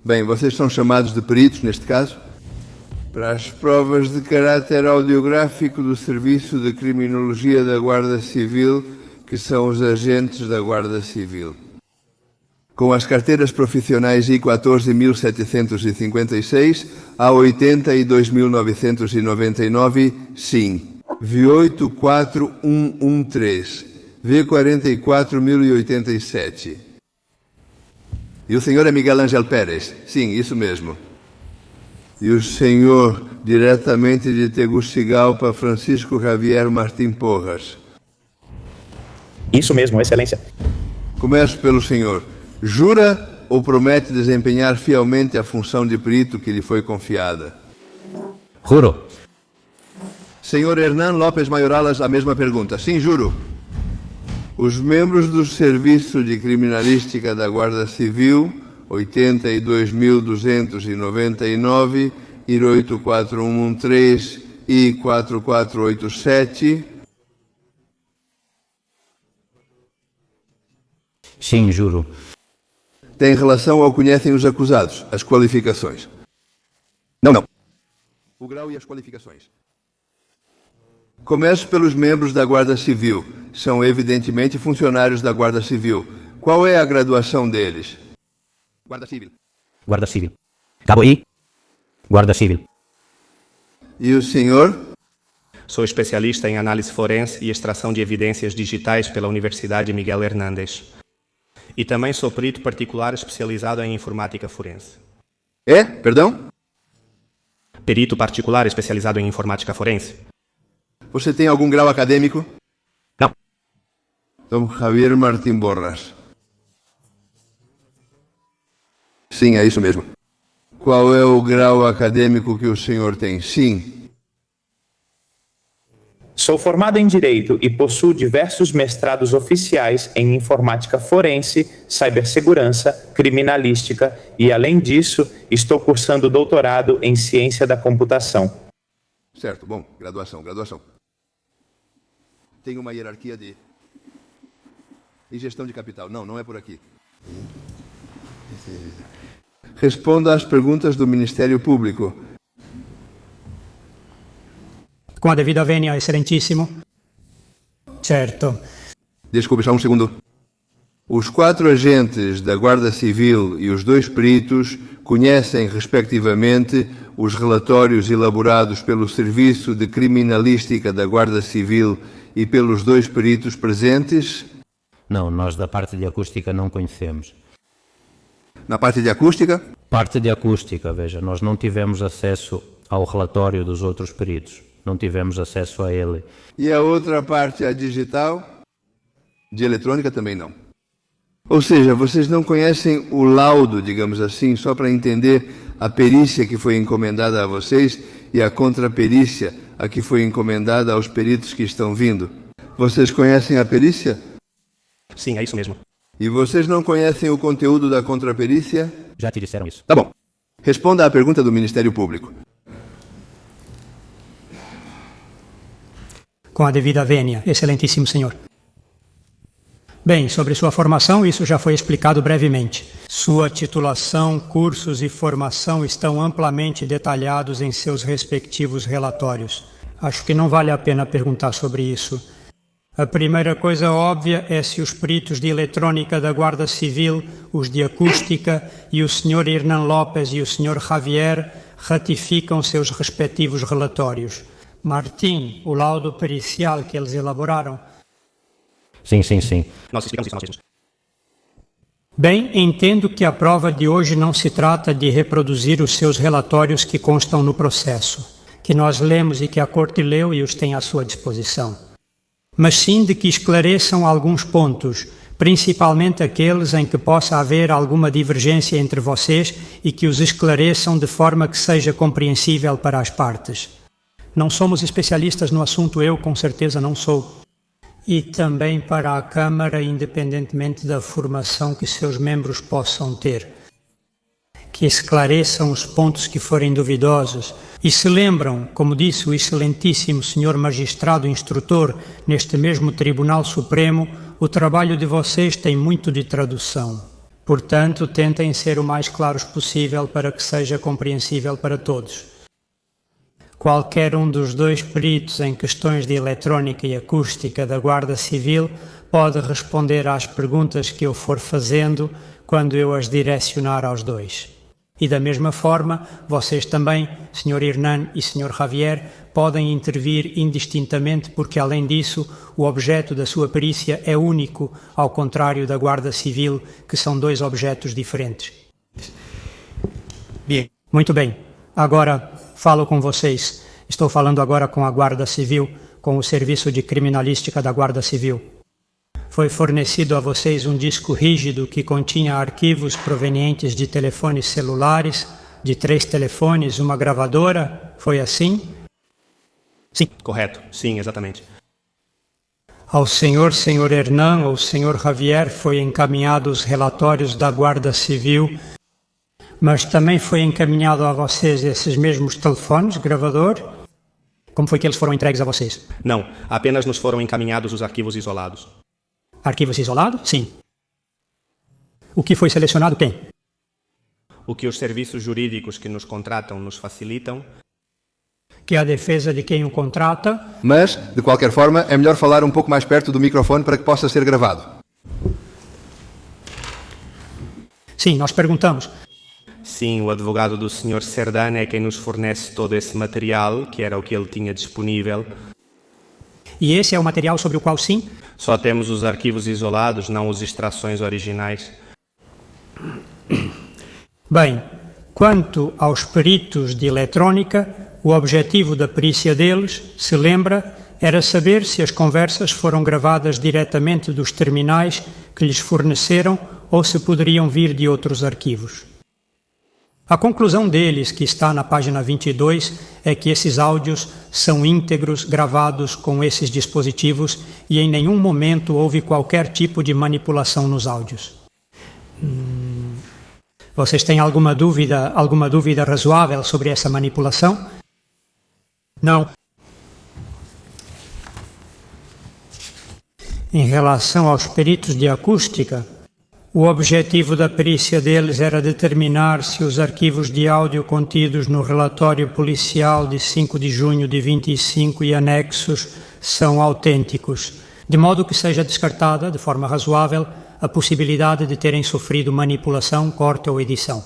Bem, vocês são chamados de peritos, neste caso, para as provas de caráter audiográfico do Serviço de Criminologia da Guarda Civil, que são os agentes da Guarda Civil. Com as carteiras profissionais I-14.756, A-80 e 2.999, sim. V84113, V44.087. E o senhor é Miguel Ángel Pérez? Sim, isso mesmo. E o senhor, diretamente de Tegucigalpa, Francisco Javier Martim Porras? Isso mesmo, Excelência. Começo pelo senhor. Jura ou promete desempenhar fielmente a função de perito que lhe foi confiada? Juro. Senhor Hernán López Maioralas, a mesma pergunta. Sim, juro. Os membros do Serviço de Criminalística da Guarda Civil, 82.299, I-8413 e 4487... Sim, juro. Tem relação ao conhecem os acusados, as qualificações? Não. O grau e as qualificações. Começo pelos membros da Guarda Civil. São evidentemente funcionários da Guarda Civil. Qual é a graduação deles? Guarda Civil. Guarda Civil. Cabo I. Guarda Civil. E o senhor? Sou especialista em análise forense e extração de evidências digitais pela Universidade Miguel Hernández. E também sou perito particular especializado em informática forense. É? Perdão? Perito particular especializado em informática forense. Você tem algum grau acadêmico? Não. Então, Javier Martim Porras. Sim, é isso mesmo. Qual é o grau acadêmico que o senhor tem? Sim. Sou formado em Direito e possuo diversos mestrados oficiais em Informática Forense, Cibersegurança, Criminalística e, além disso, estou cursando doutorado em Ciência da Computação. Certo, bom, graduação. Tem uma hierarquia de... E gestão de capital. Não é por aqui. Responda às perguntas do Ministério Público. Com a devida vênia, excelentíssimo. Certo. Desculpe, só um segundo. Os 4 agentes da Guarda Civil e os 2 peritos conhecem, respectivamente, os relatórios elaborados pelo Serviço de Criminalística da Guarda Civil e pelos 2 peritos presentes? Não, nós da parte de acústica não conhecemos. Na parte de acústica? Parte de acústica, veja, nós não tivemos acesso ao relatório dos outros peritos. Não tivemos acesso a ele. E a outra parte, a digital? De eletrônica também não. Ou seja, vocês não conhecem o laudo, digamos assim, só para entender a perícia que foi encomendada a vocês e a contraperícia a que foi encomendada aos peritos que estão vindo. Vocês conhecem a perícia? Sim, é isso mesmo. E vocês não conhecem o conteúdo da contraperícia? Já te disseram isso. Tá bom. Responda à pergunta do Ministério Público. Com a devida vênia, excelentíssimo senhor. Bem, sobre sua formação, isso já foi explicado brevemente. Sua titulação, cursos e formação estão amplamente detalhados em seus respectivos relatórios. Acho que não vale a pena perguntar sobre isso. A primeira coisa óbvia é se os peritos de eletrônica da Guarda Civil, os de acústica e o Sr. Hernán López e o Sr. Javier ratificam seus respectivos relatórios. Martim, o laudo pericial que eles elaboraram. Sim. Nós explicamos isso, nós mesmos. Bem, entendo que a prova de hoje não se trata de reproduzir os seus relatórios que constam no processo, que nós lemos e que a Corte leu e os tem à sua disposição, mas sim de que esclareçam alguns pontos, principalmente aqueles em que possa haver alguma divergência entre vocês e que os esclareçam de forma que seja compreensível para as partes. Não somos especialistas no assunto, eu com certeza não sou. E também para a Câmara, independentemente da formação que seus membros possam ter. Que esclareçam os pontos que forem duvidosos e se lembram, como disse o excelentíssimo senhor magistrado instrutor neste mesmo Tribunal Supremo, o trabalho de vocês tem muito de tradução. Portanto, tentem ser o mais claros possível para que seja compreensível para todos. Qualquer um dos dois peritos em questões de eletrónica e acústica da Guarda Civil pode responder às perguntas que eu for fazendo quando eu as direcionar aos dois. E da mesma forma, vocês também, Sr. Hernan e Sr. Javier, podem intervir indistintamente porque, além disso, o objeto da sua perícia é único, ao contrário da Guarda Civil, que são dois objetos diferentes. Bem. Muito bem. Agora falo com vocês. Estou falando agora com a Guarda Civil, com o Serviço de Criminalística da Guarda Civil. Foi fornecido a vocês um disco rígido que continha arquivos provenientes de telefones celulares, de 3 telefones, uma gravadora. Foi assim? Sim, correto. Sim, exatamente. Ao Sr. Hernan ou Sr. Javier foi encaminhado os relatórios da Guarda Civil, mas também foi encaminhado a vocês esses mesmos telefones, gravador? Como foi que eles foram entregues a vocês? Não, apenas nos foram encaminhados os arquivos isolados. Arquivos isolados? Sim. O que foi selecionado, quem? O que os serviços jurídicos que nos contratam nos facilitam. Que a defesa de quem o contrata. Mas, de qualquer forma, é melhor falar um pouco mais perto do microfone para que possa ser gravado. Sim, nós perguntamos. Sim, o advogado do Sr. Serdán é quem nos fornece todo esse material, que era o que ele tinha disponível. E esse é o material sobre o qual sim? Só temos os arquivos isolados, não as extrações originais. Bem, quanto aos peritos de eletrônica, o objetivo da perícia deles, se lembra, era saber se as conversas foram gravadas diretamente dos terminais que lhes forneceram ou se poderiam vir de outros arquivos. A conclusão deles, que está na página 22, é que esses áudios são íntegros, gravados com esses dispositivos e em nenhum momento houve qualquer tipo de manipulação nos áudios. Vocês têm alguma dúvida razoável sobre essa manipulação? Não. Em relação aos peritos de acústica, o objetivo da perícia deles era determinar se os arquivos de áudio contidos no relatório policial de 5 de junho de 25 e anexos são autênticos, de modo que seja descartada, de forma razoável, a possibilidade de terem sofrido manipulação, corte ou edição.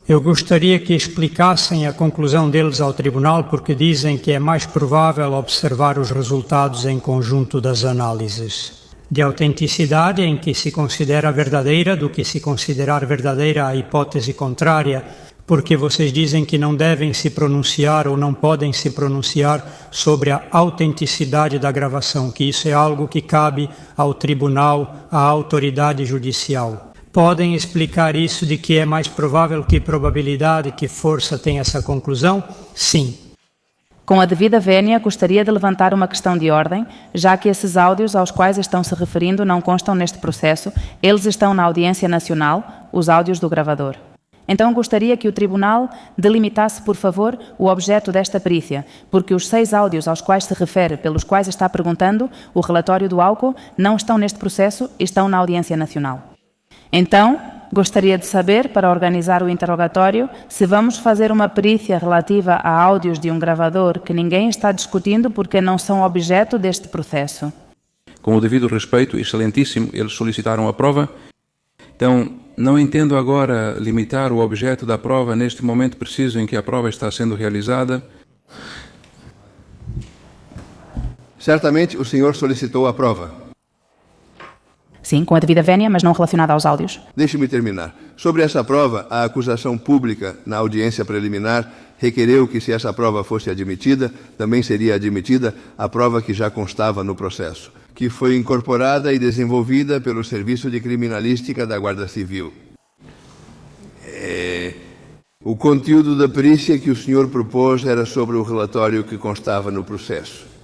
Eu gostaria que explicassem a conclusão deles ao tribunal, porque dizem que é mais provável observar os resultados em conjunto das análises. De autenticidade, em que se considera verdadeira do que se considerar verdadeira a hipótese contrária, porque vocês dizem que não devem se pronunciar ou não podem se pronunciar sobre a autenticidade da gravação, que isso é algo que cabe ao tribunal, à autoridade judicial. Podem explicar isso de que é mais provável, que probabilidade, que força tem essa conclusão? Sim. Com a devida vénia, gostaria de levantar uma questão de ordem, já que esses áudios aos quais estão se referindo não constam neste processo, eles estão na Audiência Nacional, os áudios do gravador. Então gostaria que o Tribunal delimitasse, por favor, o objeto desta perícia, porque os 6 áudios aos quais se refere, pelos quais está perguntando, o relatório do AUCO, não estão neste processo e estão na Audiência Nacional. Então, gostaria de saber, para organizar o interrogatório, se vamos fazer uma perícia relativa a áudios de um gravador que ninguém está discutindo porque não são objeto deste processo. Com o devido respeito, excelentíssimo, eles solicitaram a prova. Então, não entendo agora limitar o objeto da prova neste momento preciso em que a prova está sendo realizada. Certamente o senhor solicitou a prova. Sim, com a devida vénia, mas não relacionada aos áudios. Deixe-me terminar. Sobre essa prova, a acusação pública, na audiência preliminar, requereu que, se essa prova fosse admitida, também seria admitida a prova que já constava no processo, que foi incorporada e desenvolvida pelo Serviço de Criminalística da Guarda Civil. O conteúdo da perícia que o senhor propôs era sobre o relatório que constava no processo.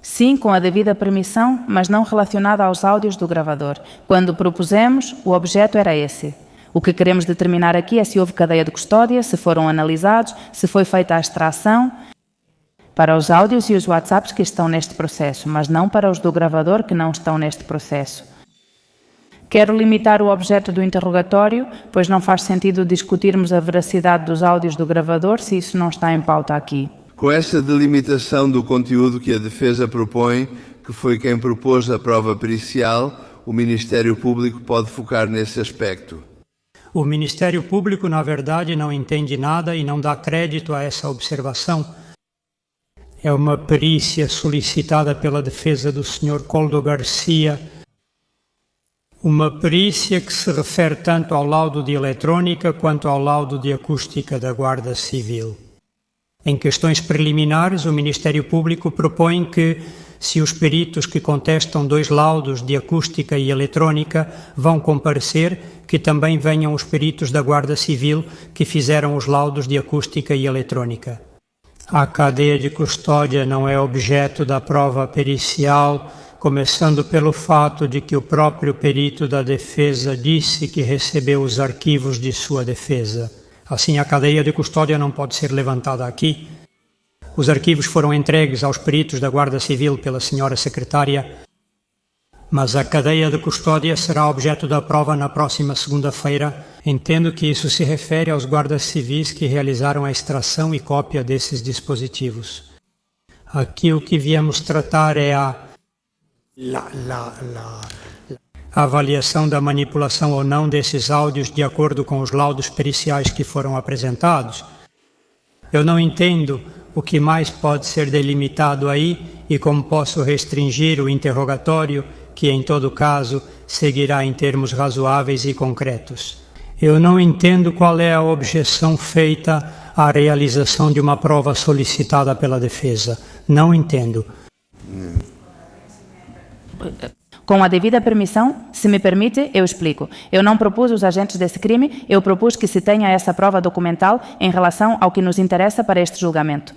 Sim, com a devida permissão, mas não relacionada aos áudios do gravador. Quando propusemos, o objeto era esse. O que queremos determinar aqui é se houve cadeia de custódia, se foram analisados, se foi feita a extração para os áudios e os WhatsApps que estão neste processo, mas não para os do gravador que não estão neste processo. Quero limitar o objeto do interrogatório, pois não faz sentido discutirmos a veracidade dos áudios do gravador se isso não está em pauta aqui. Com essa delimitação do conteúdo que a defesa propõe, que foi quem propôs a prova pericial, o Ministério Público pode focar nesse aspecto. O Ministério Público, na verdade, não entende nada e não dá crédito a essa observação. É uma perícia solicitada pela defesa do Sr. Coldo Garcia, uma perícia que se refere tanto ao laudo de eletrônica quanto ao laudo de acústica da Guarda Civil. Em questões preliminares, o Ministério Público propõe que, se os peritos que contestam 2 laudos de acústica e eletrônica vão comparecer, que também venham os peritos da Guarda Civil que fizeram os laudos de acústica e eletrônica. A cadeia de custódia não é objeto da prova pericial, começando pelo fato de que o próprio perito da defesa disse que recebeu os arquivos de sua defesa. Assim, a cadeia de custódia não pode ser levantada aqui. Os arquivos foram entregues aos peritos da Guarda Civil pela senhora secretária, mas a cadeia de custódia será objeto da prova na próxima segunda-feira. Entendo que isso se refere aos guardas civis que realizaram a extração e cópia desses dispositivos. Aqui o que viemos tratar é a avaliação da manipulação ou não desses áudios de acordo com os laudos periciais que foram apresentados. Eu não entendo o que mais pode ser delimitado aí e como posso restringir o interrogatório, que em todo caso seguirá em termos razoáveis e concretos. Eu não entendo qual é a objeção feita à realização de uma prova solicitada pela defesa. Não entendo. Com a devida permissão, se me permite, eu explico. Eu não propus os agentes desse crime, eu propus que se tenha essa prova documental em relação ao que nos interessa para este julgamento.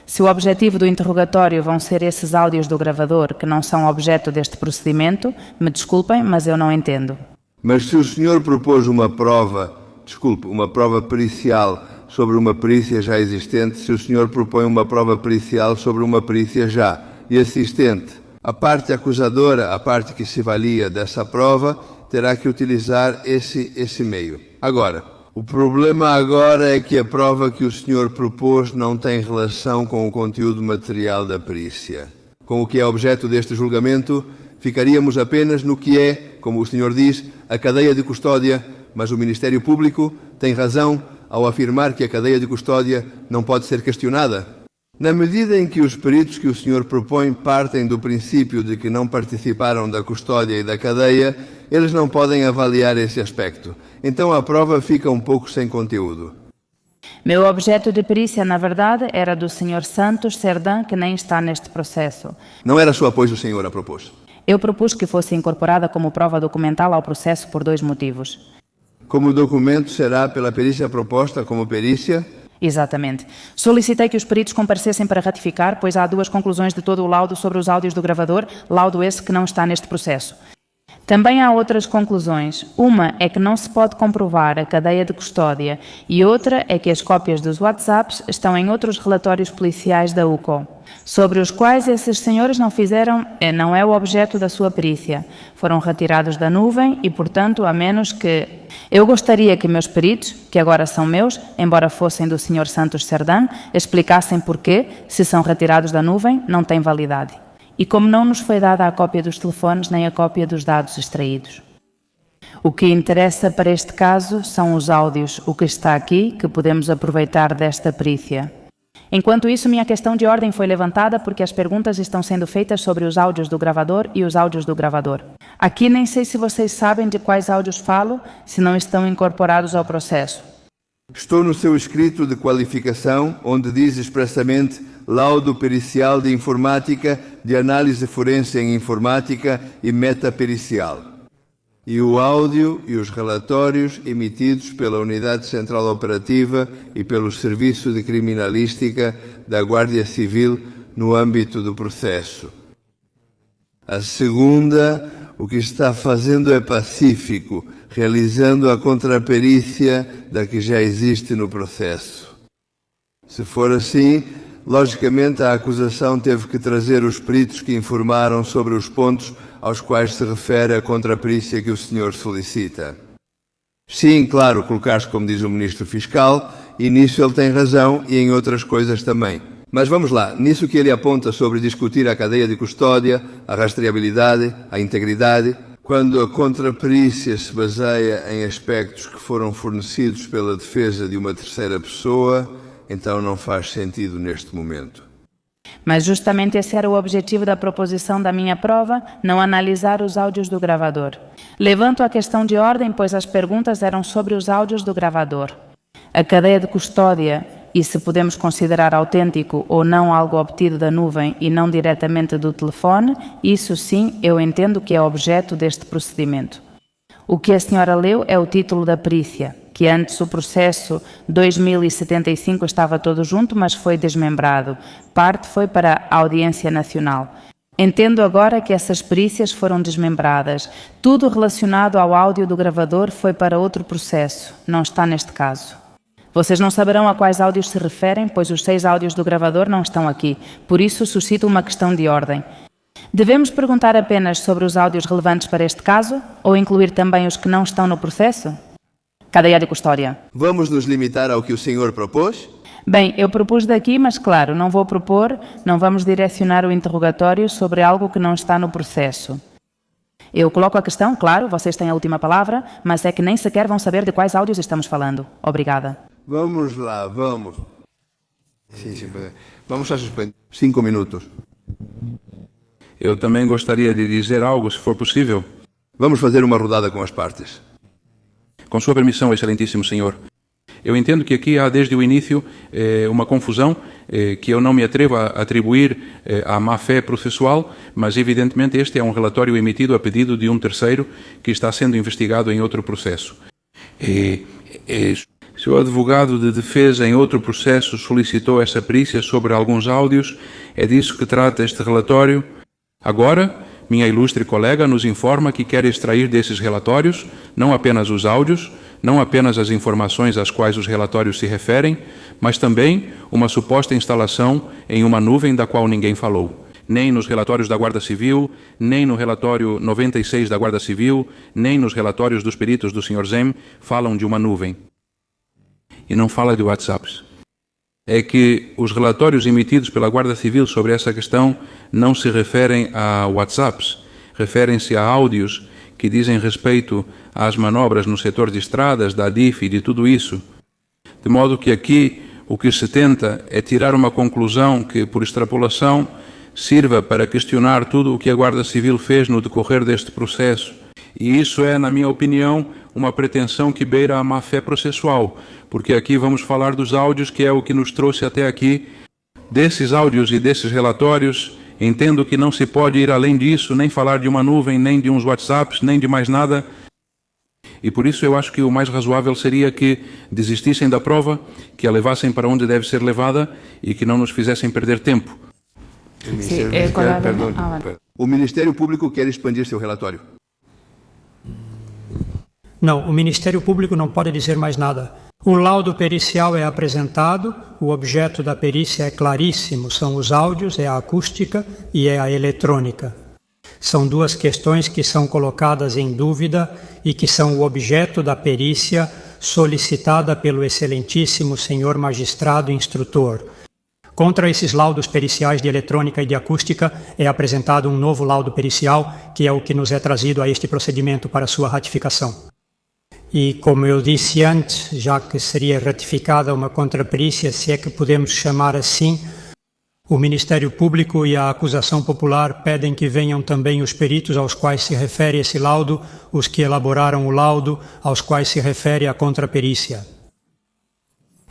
Se o objetivo do interrogatório vão ser esses áudios do gravador que não são objeto deste procedimento, me desculpem, mas eu não entendo. Mas se o senhor propôs uma prova pericial sobre uma perícia já existente, se o senhor propõe uma prova pericial sobre uma perícia já existente, a parte acusadora, a parte que se valia dessa prova, terá que utilizar esse meio. Agora, o problema agora é que a prova que o senhor propôs não tem relação com o conteúdo material da perícia. Com o que é objeto deste julgamento, ficaríamos apenas no que é, como o senhor diz, a cadeia de custódia, mas o Ministério Público tem razão ao afirmar que a cadeia de custódia não pode ser questionada. Na medida em que os peritos que o senhor propõe partem do princípio de que não participaram da custódia e da cadeia, eles não podem avaliar esse aspecto. Então a prova fica um pouco sem conteúdo. Meu objeto de perícia, na verdade, era do Sr. Santos Serdã, que nem está neste processo. Não era sua, pois, o senhor a propôs? Eu propus que fosse incorporada como prova documental ao processo por 2 motivos. Como documento será pela perícia proposta como perícia? Exatamente. Solicitei que os peritos comparecessem para ratificar, pois há 2 conclusões de todo o laudo sobre os áudios do gravador, laudo esse que não está neste processo. Também há outras conclusões. Uma é que não se pode comprovar a cadeia de custódia e outra é que as cópias dos WhatsApps estão em outros relatórios policiais da UCO, sobre os quais esses senhores não é o objeto da sua perícia. Foram retirados da nuvem e, portanto, a menos que... Eu gostaria que meus peritos, que agora são meus, embora fossem do Sr. Santos Serdã, explicassem porquê, se são retirados da nuvem, não têm validade. E como não nos foi dada a cópia dos telefones nem a cópia dos dados extraídos. O que interessa para este caso são os áudios, o que está aqui, que podemos aproveitar desta perícia. Enquanto isso, minha questão de ordem foi levantada porque as perguntas estão sendo feitas sobre os áudios do gravador e os áudios do gravador. Aqui nem sei se vocês sabem de quais áudios falo, se não estão incorporados ao processo. Estou no seu escrito de qualificação, onde diz expressamente laudo pericial de informática, de análise forense em informática e metapericial. E o áudio e os relatórios emitidos pela Unidade Central Operativa e pelo Serviço de Criminalística da Guarda Civil no âmbito do processo. A segunda, o que está fazendo é pacífico, realizando a contraperícia da que já existe no processo. Se for assim, Logicamente, a acusação teve que trazer os peritos que informaram sobre os pontos aos quais se refere a contraperícia que o senhor solicita. Sim, claro, colocar-se como diz o Ministro Fiscal, e nisso ele tem razão e em outras coisas também. Mas vamos lá, nisso que ele aponta sobre discutir a cadeia de custódia, a rastreabilidade, a integridade, quando a contraperícia se baseia em aspectos que foram fornecidos pela defesa de uma terceira pessoa, então não faz sentido neste momento. Mas justamente esse era o objetivo da proposição da minha prova, não analisar os áudios do gravador. Levanto a questão de ordem, pois as perguntas eram sobre os áudios do gravador. A cadeia de custódia e se podemos considerar autêntico ou não algo obtido da nuvem e não diretamente do telefone, isso sim eu entendo que é objeto deste procedimento. O que a senhora leu é o título da perícia, que antes o processo 2075 estava todo junto, mas foi desmembrado. Parte foi para a Audiência Nacional. Entendo agora que essas perícias foram desmembradas. Tudo relacionado ao áudio do gravador foi para outro processo, não está neste caso. Vocês não saberão a quais áudios se referem, pois os 6 áudios do gravador não estão aqui. Por isso, suscito uma questão de ordem. Devemos perguntar apenas sobre os áudios relevantes para este caso ou incluir também os que não estão no processo? Cadeia de custódia. Vamos nos limitar ao que o senhor propôs? Bem, eu propus daqui, mas claro, não vou propor, não vamos direcionar o interrogatório sobre algo que não está no processo. Eu coloco a questão, claro, vocês têm a última palavra, mas é que nem sequer vão saber de quais áudios estamos falando. Obrigada. Vamos lá, vamos. Vamos a suspender 5 minutos. Eu também gostaria de dizer algo, se for possível. Vamos fazer uma rodada com as partes. Com sua permissão, excelentíssimo senhor. Eu entendo que aqui há desde o início uma confusão que eu não me atrevo a atribuir à má-fé processual, mas evidentemente este é um relatório emitido a pedido de um terceiro que está sendo investigado em outro processo. Se o advogado de defesa em outro processo solicitou essa perícia sobre alguns áudios, é disso que trata este relatório. Agora, minha ilustre colega nos informa que quer extrair desses relatórios não apenas os áudios, não apenas as informações às quais os relatórios se referem, mas também uma suposta instalação em uma nuvem da qual ninguém falou. Nem nos relatórios da Guarda Civil, nem no relatório 96 da Guarda Civil, nem nos relatórios dos peritos do Sr. Zem falam de uma nuvem. E não fala de WhatsApps. É que os relatórios emitidos pela Guarda Civil sobre essa questão não se referem a WhatsApps, referem-se a áudios que dizem respeito às manobras no setor de estradas, da ADIF e de tudo isso. De modo que aqui o que se tenta é tirar uma conclusão que, por extrapolação, sirva para questionar tudo o que a Guarda Civil fez no decorrer deste processo. E isso é, na minha opinião, uma pretensão que beira a má-fé processual, porque aqui vamos falar dos áudios, que é o que nos trouxe até aqui. Desses áudios e desses relatórios, entendo que não se pode ir além disso, nem falar de uma nuvem, nem de uns WhatsApps, nem de mais nada. E por isso eu acho que o mais razoável seria que desistissem da prova, que a levassem para onde deve ser levada e que não nos fizessem perder tempo. O Ministério Público quer expandir seu relatório. Não, o Ministério Público não pode dizer mais nada. O laudo pericial é apresentado, o objeto da perícia é claríssimo, são os áudios, é a acústica e é a eletrônica. São duas questões que são colocadas em dúvida e que são o objeto da perícia solicitada pelo excelentíssimo senhor magistrado instrutor. Contra esses laudos periciais de eletrônica e de acústica é apresentado um novo laudo pericial, que é o que nos é trazido a este procedimento para sua ratificação. E, como eu disse antes, já que seria ratificada uma contraperícia, se é que podemos chamar assim, o Ministério Público e a acusação popular pedem que venham também os peritos aos quais se refere esse laudo, os que elaboraram o laudo, aos quais se refere a contraperícia.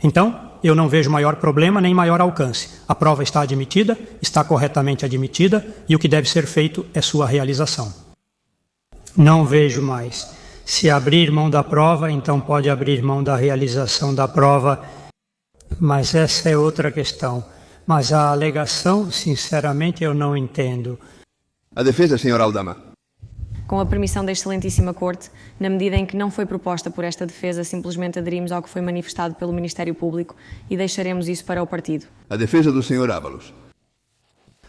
Então, eu não vejo maior problema nem maior alcance. A prova está admitida, está corretamente admitida, e o que deve ser feito é sua realização. Não vejo mais. Se abrir mão da prova, então pode abrir mão da realização da prova, mas essa é outra questão. Mas a alegação, sinceramente, eu não entendo. A defesa, senhor Aldama. Com a permissão da Excelentíssima Corte, na medida em que não foi proposta por esta defesa, simplesmente aderimos ao que foi manifestado pelo Ministério Público e deixaremos isso para o partido. A defesa do Sr. Ábalos.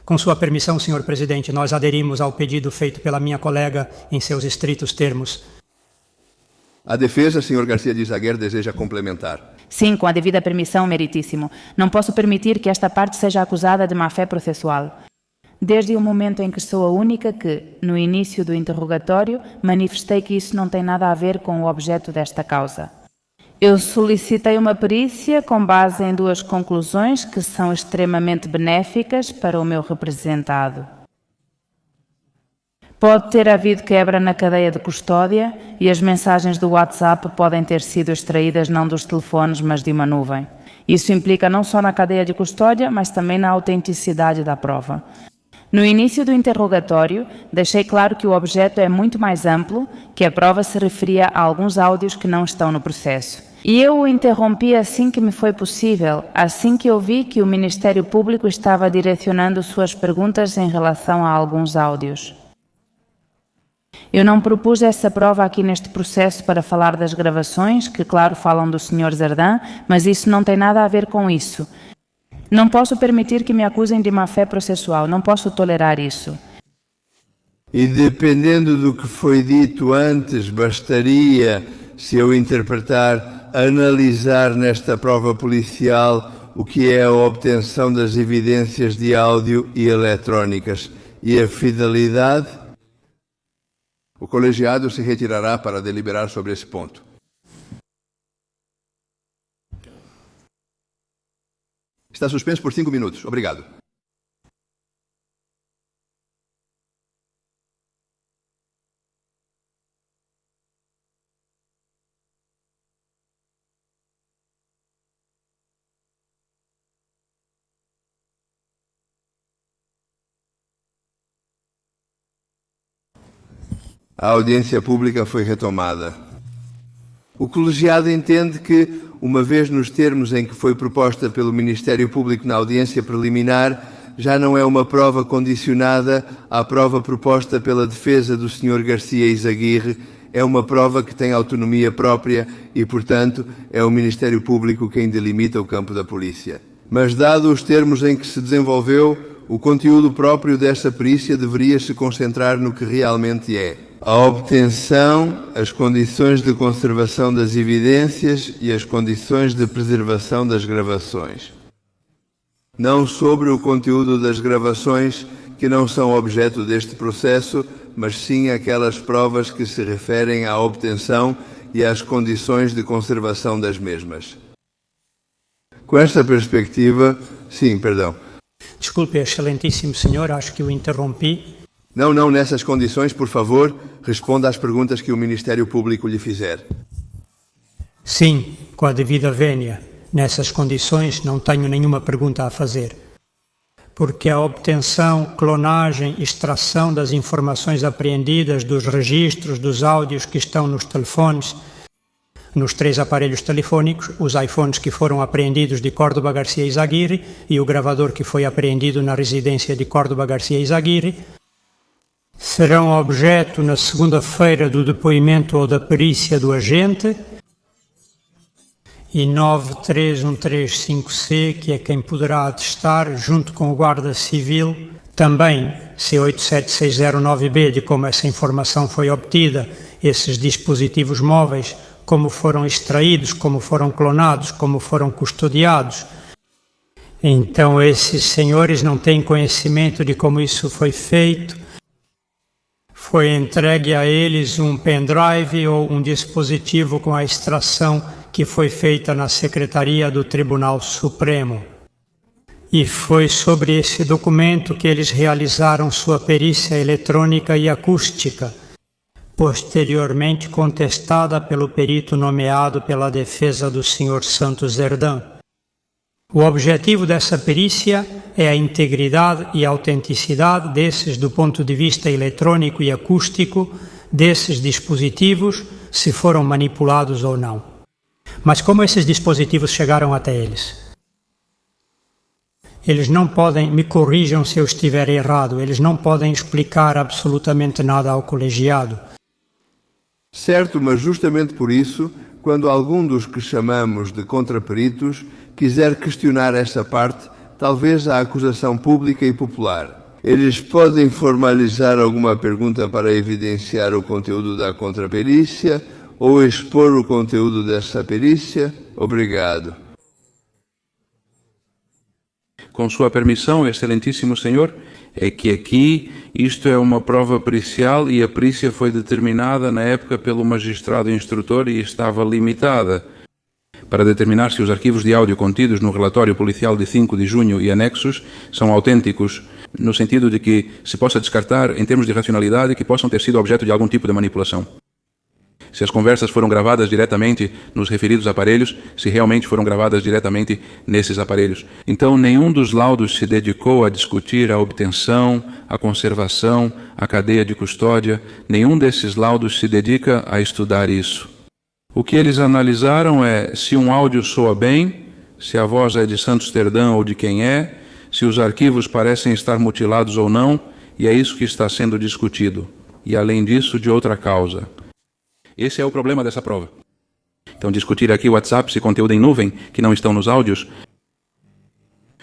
Com sua permissão, Sr. Presidente, nós aderimos ao pedido feito pela minha colega em seus estritos termos. A defesa, Sr. Garcia de Izaguirre, deseja complementar. Sim, com a devida permissão, meritíssimo. Não posso permitir que esta parte seja acusada de má-fé processual. Desde o momento em que sou a única que, no início do interrogatório, manifestei que isso não tem nada a ver com o objeto desta causa. Eu solicitei uma perícia com base em duas conclusões que são extremamente benéficas para o meu representado. Pode ter havido quebra na cadeia de custódia e as mensagens do WhatsApp podem ter sido extraídas não dos telefones, mas de uma nuvem. Isso implica não só na cadeia de custódia, mas também na autenticidade da prova. No início do interrogatório, deixei claro que o objeto é muito mais amplo, que a prova se referia a alguns áudios que não estão no processo. E eu o interrompi assim que me foi possível, assim que eu vi que o Ministério Público estava direcionando suas perguntas em relação a alguns áudios. Eu não propus essa prova aqui neste processo para falar das gravações, que claro falam do Sr. Zerdán, mas isso não tem nada a ver com isso. Não posso permitir que me acusem de má-fé processual, não posso tolerar isso. E dependendo do que foi dito antes, bastaria, se eu interpretar, analisar nesta prova policial o que é a obtenção das evidências de áudio e eletrónicas e a fidelidade. O colegiado se retirará para deliberar sobre esse ponto. Está suspenso por 5 minutos. Obrigado. A audiência pública foi retomada. O colegiado entende que, uma vez nos termos em que foi proposta pelo Ministério Público na audiência preliminar, já não é uma prova condicionada à prova proposta pela defesa do Sr. Garcia Izaguirre, é uma prova que tem autonomia própria e, portanto, é o Ministério Público quem delimita o campo da polícia. Mas, dado os termos em que se desenvolveu, o conteúdo próprio dessa perícia deveria se concentrar no que realmente é: a obtenção, as condições de conservação das evidências e as condições de preservação das gravações. Não sobre o conteúdo das gravações, que não são objeto deste processo, mas sim aquelas provas que se referem à obtenção e às condições de conservação das mesmas. Com esta perspectiva, sim, perdão. Desculpe, excelentíssimo senhor, acho que o interrompi. Não, nessas condições, por favor, responda às perguntas que o Ministério Público lhe fizer. Sim, com a devida vénia. Nessas condições não tenho nenhuma pergunta a fazer. Porque a obtenção, clonagem, extração das informações apreendidas dos registros, dos áudios que estão nos telefones, nos 3 aparelhos telefônicos, os iPhones que foram apreendidos de Córdoba Garcia Izaguirre e o gravador que foi apreendido na residência de Córdoba Garcia Izaguirre, serão objeto na segunda-feira do depoimento ou da perícia do agente e 93135C, que é quem poderá atestar, junto com o Guarda Civil, também C87609B, de como essa informação foi obtida, esses dispositivos móveis, como foram extraídos, como foram clonados, como foram custodiados. Então esses senhores não têm conhecimento de como isso foi feito. Foi entregue a eles um pendrive ou um dispositivo com a extração que foi feita na Secretaria do Tribunal Supremo. E foi sobre esse documento que eles realizaram sua perícia eletrônica e acústica, posteriormente contestada pelo perito nomeado pela defesa do Sr. Santos Zerdán. O objetivo dessa perícia é a integridade e a autenticidade desses, do ponto de vista eletrônico e acústico, desses dispositivos, se foram manipulados ou não. Mas como esses dispositivos chegaram até eles? Eles não podem, me corrijam se eu estiver errado, eles não podem explicar absolutamente nada ao colegiado. Certo, mas justamente por isso, quando algum dos que chamamos de contraperitos quiser questionar essa parte, talvez a acusação pública e popular, eles podem formalizar alguma pergunta para evidenciar o conteúdo da contraperícia ou expor o conteúdo dessa perícia? Obrigado. Com sua permissão, excelentíssimo senhor, é que aqui isto é uma prova pericial e a perícia foi determinada na época pelo magistrado instrutor e estava limitada para determinar se os arquivos de áudio contidos no relatório policial de 5 de junho e anexos são autênticos, no sentido de que se possa descartar, em termos de racionalidade, que possam ter sido objeto de algum tipo de manipulação. Se as conversas foram gravadas diretamente nos referidos aparelhos, se realmente foram gravadas diretamente nesses aparelhos. Então, nenhum dos laudos se dedicou a discutir a obtenção, a conservação, a cadeia de custódia, nenhum desses laudos se dedica a estudar isso. O que eles analisaram é se um áudio soa bem, se a voz é de Santos Serdã ou de quem é, se os arquivos parecem estar mutilados ou não, e é isso que está sendo discutido. E, além disso, de outra causa. Esse é o problema dessa prova. Então, discutir aqui o WhatsApp e conteúdo em nuvem, que não estão nos áudios.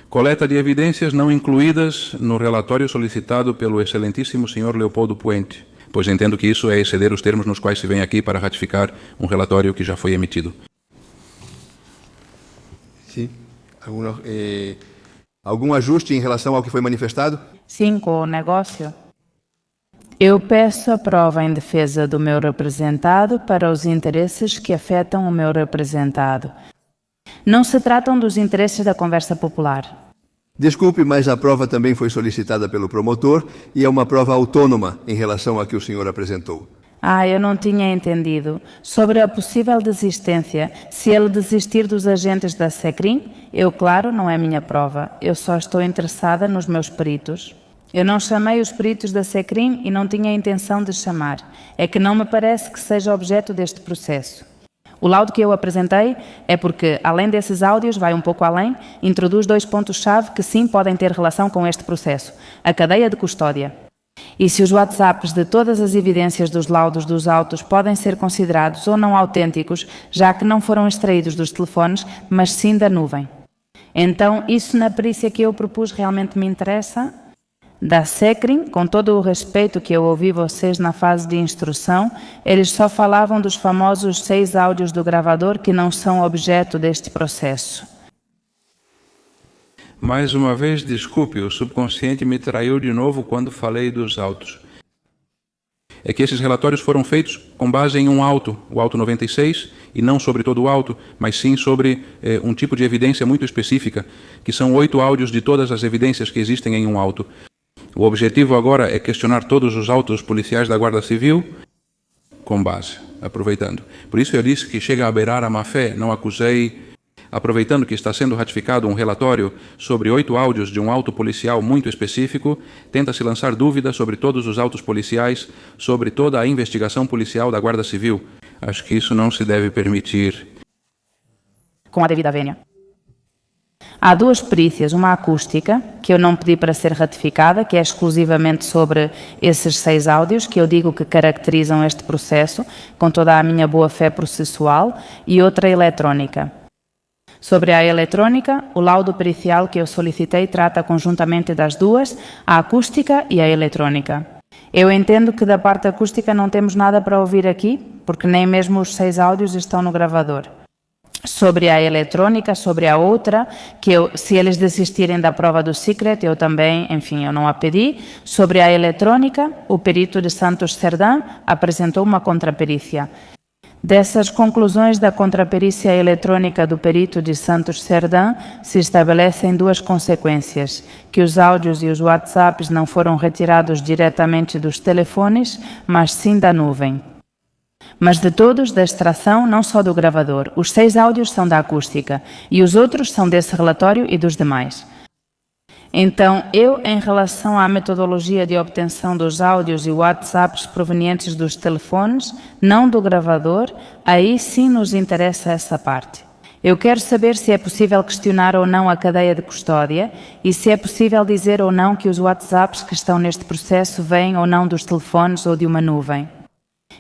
Coleta de evidências não incluídas no relatório solicitado pelo excelentíssimo senhor Leopoldo Puente, pois entendo que isso é exceder os termos nos quais se vem aqui para ratificar um relatório que já foi emitido. Sim. Algum ajuste em relação ao que foi manifestado? Sim, com o negócio. Eu peço a prova em defesa do meu representado para os interesses que afetam o meu representado. Não se tratam dos interesses da conversa popular. Desculpe, mas a prova também foi solicitada pelo promotor e é uma prova autônoma em relação à que o senhor apresentou. Eu não tinha entendido. Sobre a possível desistência, se ele desistir dos agentes da SECRIM, claro, não é minha prova. Eu só estou interessada nos meus peritos. Eu não chamei os peritos da SECRIM e não tinha a intenção de chamar. É que não me parece que seja objeto deste processo. O laudo que eu apresentei é porque, além desses áudios, vai um pouco além, introduz 2 pontos-chave que sim podem ter relação com este processo. A cadeia de custódia. E se os WhatsApps de todas as evidências dos laudos dos autos podem ser considerados ou não autênticos, já que não foram extraídos dos telefones, mas sim da nuvem. Então, isso na perícia que eu propus realmente me interessa? Da SECRIM, com todo o respeito que eu ouvi vocês na fase de instrução, eles só falavam dos famosos 6 áudios do gravador que não são objeto deste processo. Mais uma vez, desculpe, o subconsciente me traiu de novo quando falei dos autos. É que esses relatórios foram feitos com base em um auto, o auto 96, e não sobre todo o auto, mas sim sobre um tipo de evidência muito específica, que são 8 áudios de todas as evidências que existem em um auto. O objetivo agora é questionar todos os autos policiais da Guarda Civil com base, aproveitando. Por isso eu disse que chega a beirar a má-fé, não acusei, aproveitando que está sendo ratificado um relatório sobre 8 áudios de um auto policial muito específico, tenta-se lançar dúvidas sobre todos os autos policiais, sobre toda a investigação policial da Guarda Civil. Acho que isso não se deve permitir. Com a devida vênia. Há 2 perícias, uma acústica, que eu não pedi para ser ratificada, que é exclusivamente sobre esses 6 áudios, que eu digo que caracterizam este processo, com toda a minha boa-fé processual, e outra eletrónica. Sobre a eletrónica, o laudo pericial que eu solicitei trata conjuntamente das 2, a acústica e a eletrônica. Eu entendo que da parte acústica não temos nada para ouvir aqui, porque nem mesmo os 6 áudios estão no gravador. Sobre a eletrônica, sobre a outra, que se eles desistirem da prova do Secret, eu também, enfim, eu não a pedi. Sobre a eletrônica, o perito de Santos Serdã apresentou uma contraperícia. Dessas conclusões da contraperícia eletrônica do perito de Santos Serdã, se estabelecem 2 consequências: que os áudios e os WhatsApps não foram retirados diretamente dos telefones, mas sim da nuvem. Mas de todos, da extração, não só do gravador. Os 6 áudios são da acústica e os outros são desse relatório e dos demais. Então, em relação à metodologia de obtenção dos áudios e WhatsApps provenientes dos telefones, não do gravador, aí sim nos interessa essa parte. Eu quero saber se é possível questionar ou não a cadeia de custódia e se é possível dizer ou não que os WhatsApps que estão neste processo vêm ou não dos telefones ou de uma nuvem.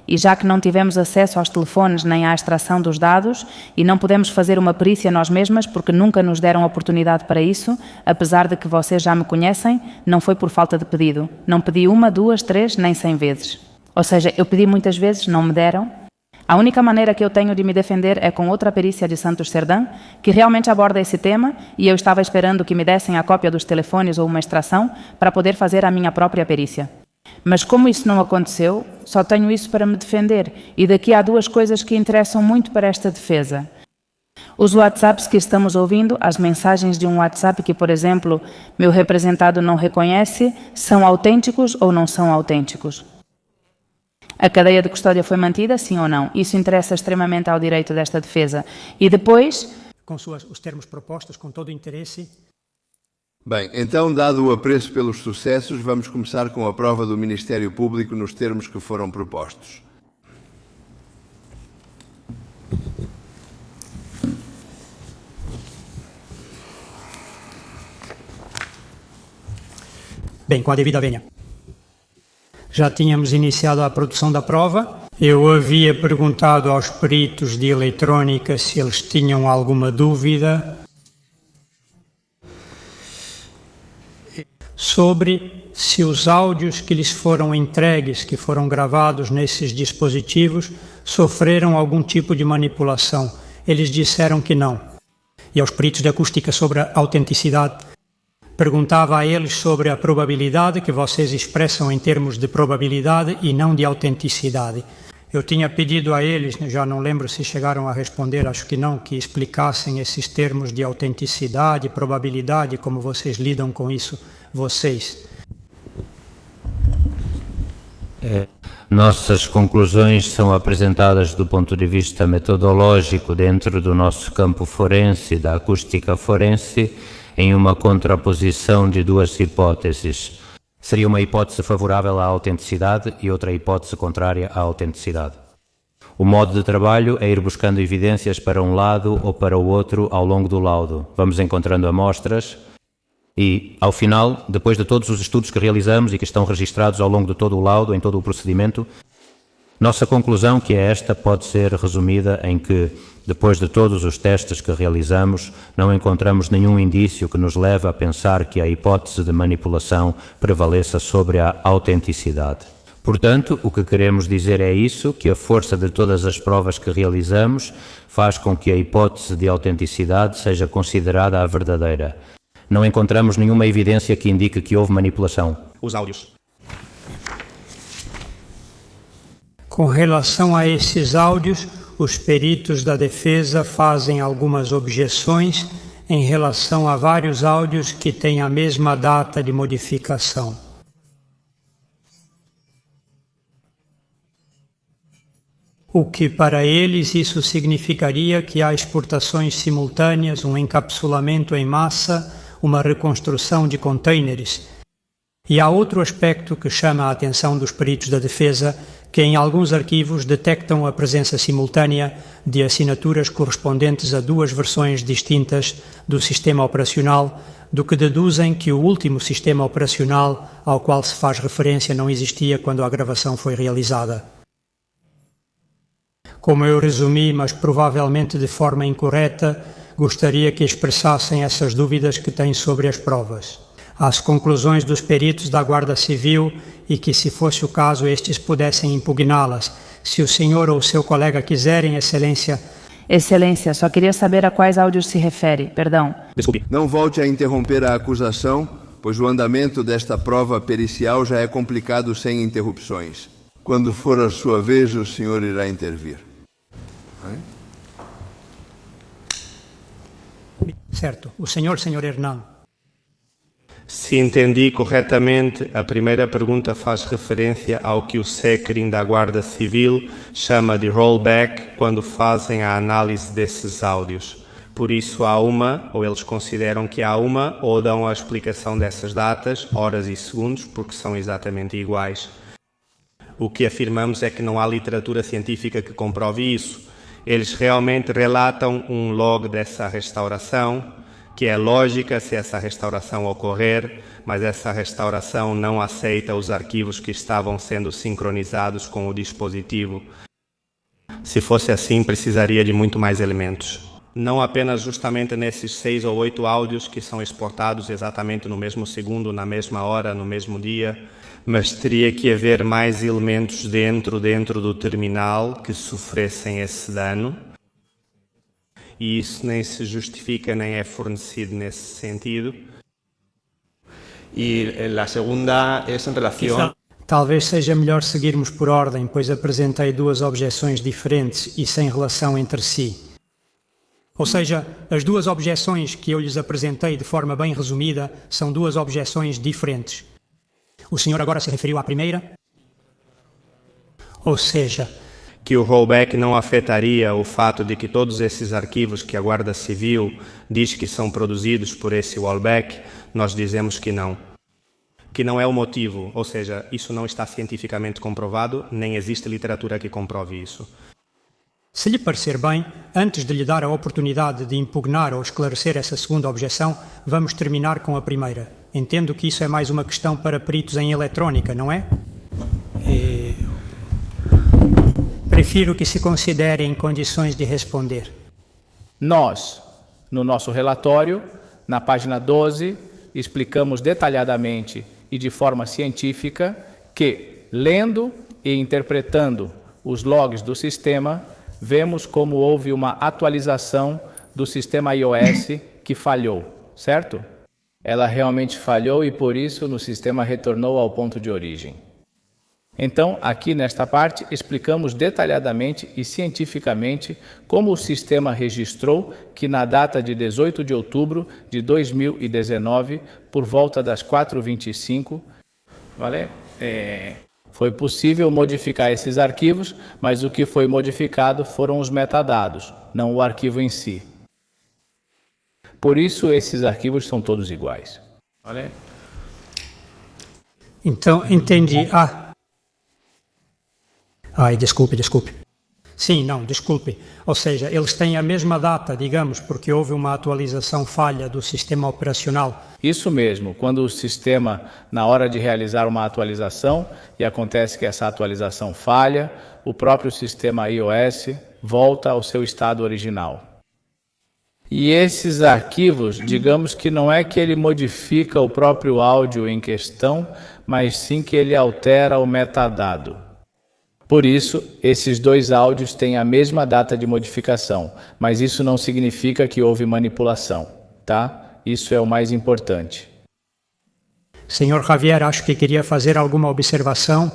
E já que não tivemos acesso aos telefones nem à extração dos dados e não podemos fazer uma perícia nós mesmas porque nunca nos deram oportunidade para isso, apesar de que vocês já me conhecem, não foi por falta de pedido. Não pedi 1, 2, 3, nem 100 vezes. Ou seja, eu pedi muitas vezes, não me deram. A única maneira que eu tenho de me defender é com outra perícia de Santos Serdã, que realmente aborda esse tema, e eu estava esperando que me dessem a cópia dos telefones ou uma extração para poder fazer a minha própria perícia. Mas como isso não aconteceu, só tenho isso para me defender, e daqui há 2 coisas que interessam muito para esta defesa. Os WhatsApps que estamos ouvindo, as mensagens de um WhatsApp que, por exemplo, meu representado não reconhece, são autênticos ou não são autênticos? A cadeia de custódia foi mantida, sim ou não? Isso interessa extremamente ao direito desta defesa. E depois... Com os termos propostos, com todo o interesse. Bem, então, dado o apreço pelos sucessos, vamos começar com a prova do Ministério Público nos termos que foram propostos. Bem, com a devida vênia. Já tínhamos iniciado a produção da prova. Eu havia perguntado aos peritos de eletrônica se eles tinham alguma dúvida sobre se os áudios que lhes foram entregues, que foram gravados nesses dispositivos, sofreram algum tipo de manipulação. Eles disseram que não. E aos peritos de acústica sobre a autenticidade, perguntava a eles sobre a probabilidade que vocês expressam em termos de probabilidade e não de autenticidade. Eu tinha pedido a eles, já não lembro se chegaram a responder, acho que não, que explicassem esses termos de autenticidade, probabilidade, como vocês lidam com isso, vocês. Nossas conclusões são apresentadas do ponto de vista metodológico dentro do nosso campo forense, da acústica forense, em uma contraposição de 2 hipóteses. Seria uma hipótese favorável à autenticidade e outra hipótese contrária à autenticidade. O modo de trabalho é ir buscando evidências para um lado ou para o outro ao longo do laudo. Vamos encontrando amostras e, ao final, depois de todos os estudos que realizamos e que estão registrados ao longo de todo o laudo, em todo o procedimento, nossa conclusão, que é esta, pode ser resumida em que, depois de todos os testes que realizamos, não encontramos nenhum indício que nos leve a pensar que a hipótese de manipulação prevaleça sobre a autenticidade. Portanto, o que queremos dizer é isso, que a força de todas as provas que realizamos faz com que a hipótese de autenticidade seja considerada a verdadeira. Não encontramos nenhuma evidência que indique que houve manipulação. Os áudios. Com relação a esses áudios, os peritos da defesa fazem algumas objeções em relação a vários áudios que têm a mesma data de modificação. O que para eles isso significaria que há exportações simultâneas, um encapsulamento em massa, uma reconstrução de contêineres. E há outro aspecto que chama a atenção dos peritos da defesa, que em alguns arquivos detectam a presença simultânea de assinaturas correspondentes a 2 versões distintas do sistema operacional, do que deduzem que o último sistema operacional ao qual se faz referência não existia quando a gravação foi realizada. Como eu resumi, mas provavelmente de forma incorreta, gostaria que expressassem essas dúvidas que têm sobre as provas. As conclusões dos peritos da Guarda Civil e que, se fosse o caso, estes pudessem impugná-las. Se o senhor ou seu colega quiserem, Excelência... Excelência, só queria saber a quais áudios se refere. Perdão. Desculpe. Não volte a interromper a acusação, pois o andamento desta prova pericial já é complicado sem interrupções. Quando for a sua vez, o senhor irá intervir. Certo. O senhor Hernan. Se entendi corretamente, a primeira pergunta faz referência ao que o SECRIM da Guarda Civil chama de rollback quando fazem a análise desses áudios. Por isso há uma, ou eles consideram que há uma, ou dão a explicação dessas datas, horas e segundos, porque são exatamente iguais. O que afirmamos é que não há literatura científica que comprove isso. Eles realmente relatam um log dessa restauração, que é lógica se essa restauração ocorrer, mas essa restauração não aceita os arquivos que estavam sendo sincronizados com o dispositivo. Se fosse assim, precisaria de muito mais elementos. Não apenas justamente nesses 6 ou 8 áudios que são exportados exatamente no mesmo segundo, na mesma hora, no mesmo dia, mas teria que haver mais elementos dentro do terminal que sofressem esse dano. E isso nem se justifica nem é fornecido nesse sentido. E a segunda é em relação... Talvez seja melhor seguirmos por ordem, pois apresentei 2 objeções diferentes e sem relação entre si. Ou seja, as 2 objeções que eu lhes apresentei de forma bem resumida são 2 objeções diferentes. O senhor agora se referiu à primeira? Ou seja, que o rollback não afetaria o fato de que todos esses arquivos que a Guarda Civil diz que são produzidos por esse rollback, nós dizemos que não. Que não é o motivo, ou seja, isso não está cientificamente comprovado, nem existe literatura que comprove isso. Se lhe parecer bem, antes de lhe dar a oportunidade de impugnar ou esclarecer essa segunda objeção, vamos terminar com a primeira. Entendo que isso é mais uma questão para peritos em eletrónica, não é? Prefiro que se considere em condições de responder. Nós, no nosso relatório, na página 12, explicamos detalhadamente e de forma científica que, lendo e interpretando os logs do sistema, vemos como houve uma atualização do sistema iOS que falhou, certo? Ela realmente falhou e, por isso, o sistema retornou ao ponto de origem. Então, aqui nesta parte, explicamos detalhadamente e cientificamente como o sistema registrou que na data de 18 de outubro de 2019, por volta das 4h25, foi possível modificar esses arquivos, mas o que foi modificado foram os metadados, não o arquivo em si. Por isso, esses arquivos são todos iguais. Então, entendi. Desculpe. Sim, não, desculpe. Ou seja, eles têm a mesma data, digamos, porque houve uma atualização falha do sistema operacional. Isso mesmo, quando o sistema, na hora de realizar uma atualização, e acontece que essa atualização falha, o próprio sistema iOS volta ao seu estado original. E esses arquivos, digamos que não é que ele modifica o próprio áudio em questão, mas sim que ele altera o metadado. Por isso, esses 2 áudios têm a mesma data de modificação, mas isso não significa que houve manipulação, tá? Isso é o mais importante. Senhor Javier, acho que queria fazer alguma observação.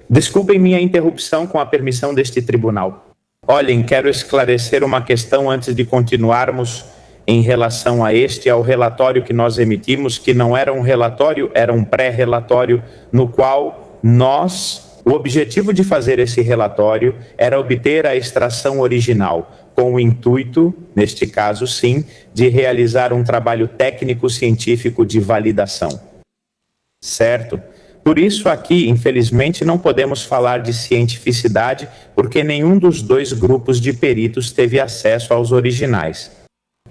Desculpem minha interrupção com a permissão deste tribunal. Olhem, quero esclarecer uma questão antes de continuarmos em relação a ao relatório que nós emitimos, que não era um relatório, era um pré-relatório, no qual o objetivo de fazer esse relatório era obter a extração original, com o intuito, neste caso sim, de realizar um trabalho técnico-científico de validação. Certo? Por isso aqui, infelizmente, não podemos falar de cientificidade, porque nenhum dos 2 grupos de peritos teve acesso aos originais.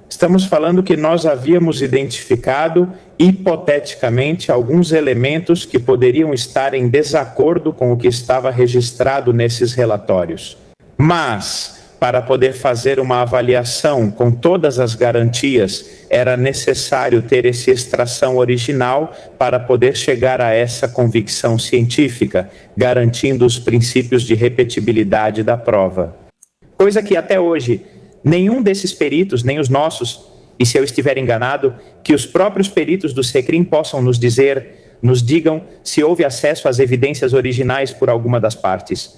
Estamos falando que nós havíamos identificado, hipoteticamente, alguns elementos que poderiam estar em desacordo com o que estava registrado nesses relatórios. Mas, para poder fazer uma avaliação com todas as garantias, era necessário ter essa extração original para poder chegar a essa convicção científica, garantindo os princípios de repetibilidade da prova. Coisa que até hoje nenhum desses peritos, nem os nossos, e se eu estiver enganado, que os próprios peritos do SECRIM possam nos digam se houve acesso às evidências originais por alguma das partes.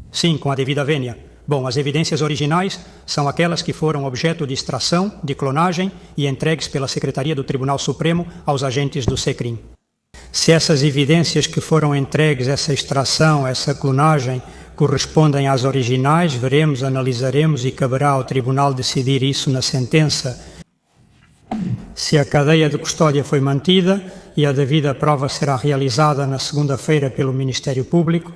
Sim, com a devida vênia. Bom, as evidências originais são aquelas que foram objeto de extração, de clonagem e entregues pela Secretaria do Tribunal Supremo aos agentes do SECRIM. Se essas evidências que foram entregues, essa extração, essa clonagem, correspondem às originais, veremos, analisaremos e caberá ao Tribunal decidir isso na sentença. Se a cadeia de custódia foi mantida e a devida prova será realizada na segunda-feira pelo Ministério Público,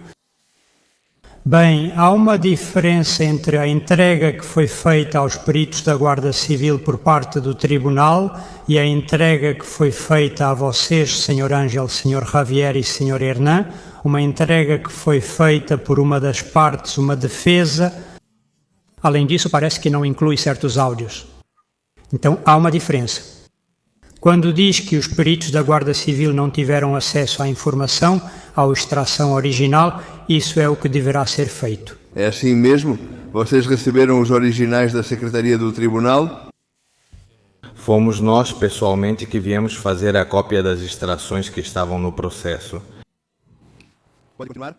Bem, há uma diferença entre a entrega que foi feita aos peritos da Guarda Civil por parte do Tribunal e a entrega que foi feita a vocês, Sr. Ângelo, Sr. Javier e Sr. Hernan, uma entrega que foi feita por uma das partes, uma defesa. Além disso, parece que não inclui certos áudios. Então, há uma diferença. Quando diz que os peritos da Guarda Civil não tiveram acesso à informação, à extração original, isso é o que deverá ser feito. É assim mesmo? Vocês receberam os originais da Secretaria do Tribunal? Fomos nós, pessoalmente, que viemos fazer a cópia das extrações que estavam no processo. Pode continuar?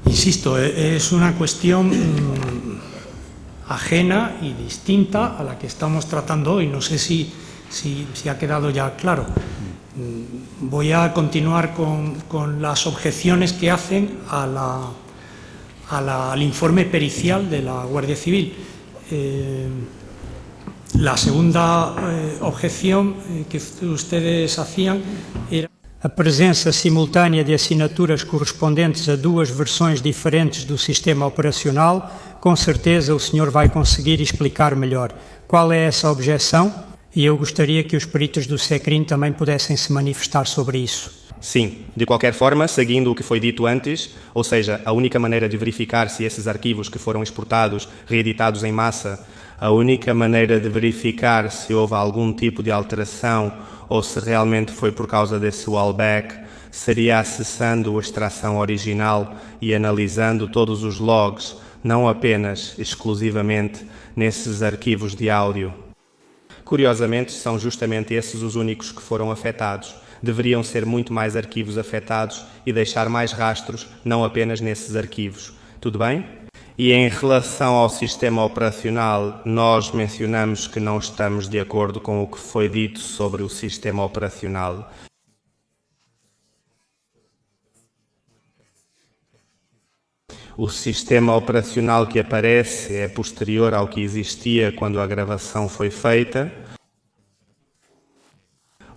Insisto, es una cuestión ajena y distinta a la que estamos tratando hoy. No sé si ha quedado ya claro. Voy a continuar con las objeciones que hacen al informe pericial de la Guardia Civil. La segunda objeción que ustedes hacían era a presença simultânea de assinaturas correspondentes a duas versões diferentes do sistema operacional. Com certeza o senhor vai conseguir explicar melhor. Qual é essa objeção? E eu gostaria que os peritos do SECRIM também pudessem se manifestar sobre isso. Sim, de qualquer forma, seguindo o que foi dito antes, ou seja, a única maneira de verificar se esses arquivos que foram exportados, reeditados em massa, a única maneira de verificar se houve algum tipo de alteração ou se realmente foi por causa desse wallback, seria acessando a extração original e analisando todos os logs, não apenas, exclusivamente, nesses arquivos de áudio. Curiosamente, são justamente esses os únicos que foram afetados. Deveriam ser muito mais arquivos afetados e deixar mais rastros, não apenas nesses arquivos. Tudo bem? E em relação ao sistema operacional, nós mencionamos que não estamos de acordo com o que foi dito sobre o sistema operacional. O sistema operacional que aparece é posterior ao que existia quando a gravação foi feita.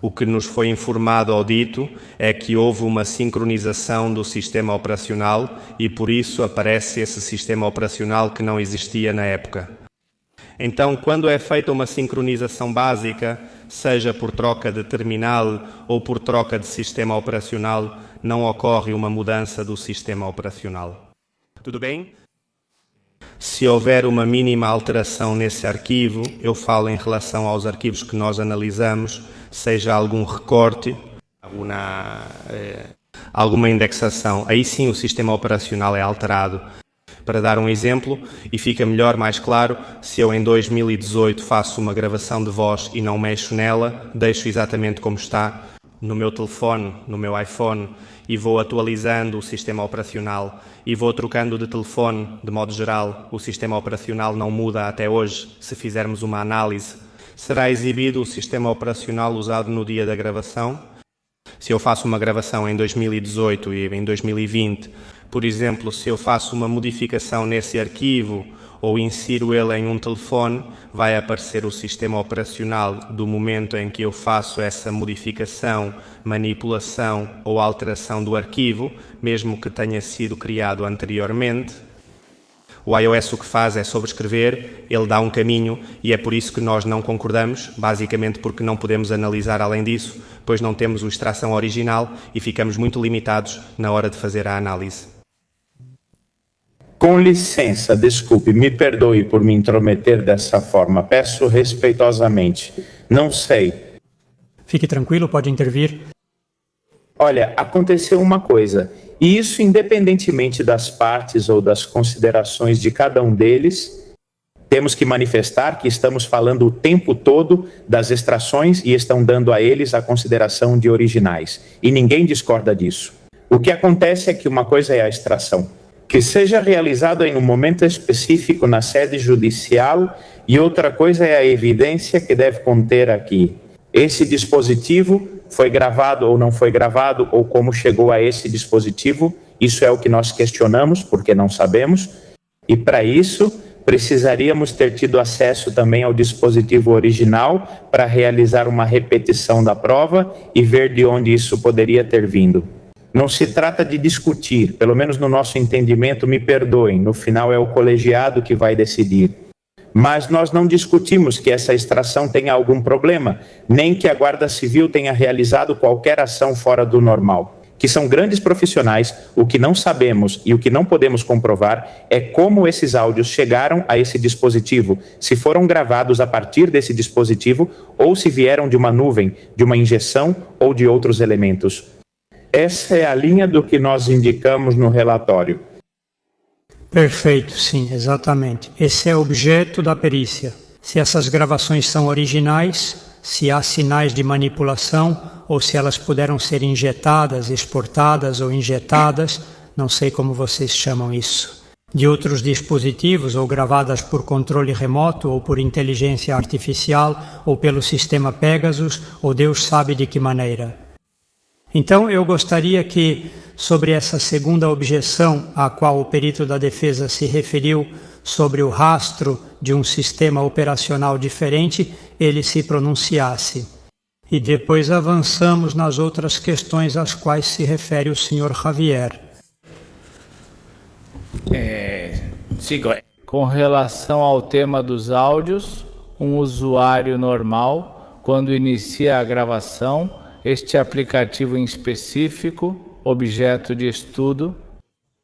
O que nos foi informado ou dito é que houve uma sincronização do sistema operacional e por isso aparece esse sistema operacional que não existia na época. Então, quando é feita uma sincronização básica, seja por troca de terminal ou por troca de sistema operacional, não ocorre uma mudança do sistema operacional. Tudo bem? Se houver uma mínima alteração nesse arquivo, eu falo em relação aos arquivos que nós analisamos, seja algum recorte, alguma indexação, aí sim o sistema operacional é alterado. Para dar um exemplo, e fica melhor, mais claro, se eu em 2018 faço uma gravação de voz e não mexo nela, deixo exatamente como está no meu telefone, no meu iPhone, e vou atualizando o sistema operacional e vou trocando de telefone, de modo geral, o sistema operacional não muda até hoje. Se fizermos uma análise, será exibido o sistema operacional usado no dia da gravação? Se eu faço uma gravação em 2018 e em 2020, por exemplo, se eu faço uma modificação nesse arquivo ou insiro ele em um telefone, vai aparecer o sistema operacional do momento em que eu faço essa modificação, manipulação ou alteração do arquivo, mesmo que tenha sido criado anteriormente. O iOS o que faz é sobrescrever, ele dá um caminho e é por isso que nós não concordamos, basicamente porque não podemos analisar além disso, pois não temos a extração original e ficamos muito limitados na hora de fazer a análise. Com licença, desculpe, me perdoe por me intrometer dessa forma, peço respeitosamente. Não sei. Fique tranquilo, pode intervir. Olha, aconteceu uma coisa, e isso independentemente das partes ou das considerações de cada um deles, temos que manifestar que estamos falando o tempo todo das extrações e estão dando a eles a consideração de originais. E ninguém discorda disso. O que acontece é que uma coisa é a extração, que seja realizado em um momento específico na sede judicial, e outra coisa é a evidência que deve conter aqui. Esse dispositivo foi gravado ou não foi gravado, ou como chegou a esse dispositivo, isso é o que nós questionamos, porque não sabemos, e para isso precisaríamos ter tido acesso também ao dispositivo original para realizar uma repetição da prova e ver de onde isso poderia ter vindo. Não se trata de discutir, pelo menos no nosso entendimento, me perdoem, no final é o colegiado que vai decidir. Mas nós não discutimos que essa extração tenha algum problema, nem que a Guarda Civil tenha realizado qualquer ação fora do normal. Que são grandes profissionais, o que não sabemos e o que não podemos comprovar é como esses áudios chegaram a esse dispositivo, se foram gravados a partir desse dispositivo ou se vieram de uma nuvem, de uma injeção ou de outros elementos. Essa é a linha do que nós indicamos no relatório. Perfeito, sim, exatamente. Esse é o objeto da perícia. Se essas gravações são originais, se há sinais de manipulação ou se elas puderam ser injetadas, exportadas ou injetadas, não sei como vocês chamam isso, de outros dispositivos ou gravadas por controle remoto ou por inteligência artificial ou pelo sistema Pegasus ou Deus sabe de que maneira. Então eu gostaria que, sobre essa segunda objeção a qual o perito da defesa se referiu, sobre o rastro de um sistema operacional diferente, ele se pronunciasse. E depois avançamos nas outras questões às quais se refere o Sr. Javier. Com relação ao tema dos áudios, um usuário normal, quando inicia a gravação, este aplicativo em específico, objeto de estudo,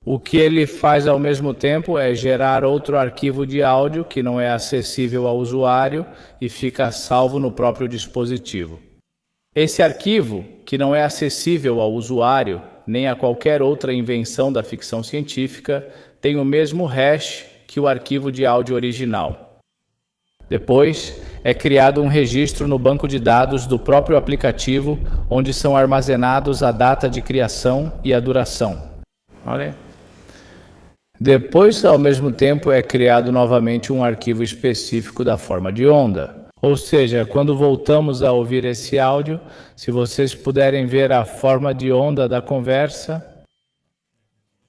o que ele faz ao mesmo tempo é gerar outro arquivo de áudio que não é acessível ao usuário e fica salvo no próprio dispositivo. Esse arquivo, que não é acessível ao usuário nem a qualquer outra invenção da ficção científica, tem o mesmo hash que o arquivo de áudio original. Depois, é criado um registro no banco de dados do próprio aplicativo, onde são armazenados a data de criação e a duração. Olha. Depois, ao mesmo tempo, é criado novamente um arquivo específico da forma de onda. Ou seja, quando voltamos a ouvir esse áudio, se vocês puderem ver a forma de onda da conversa,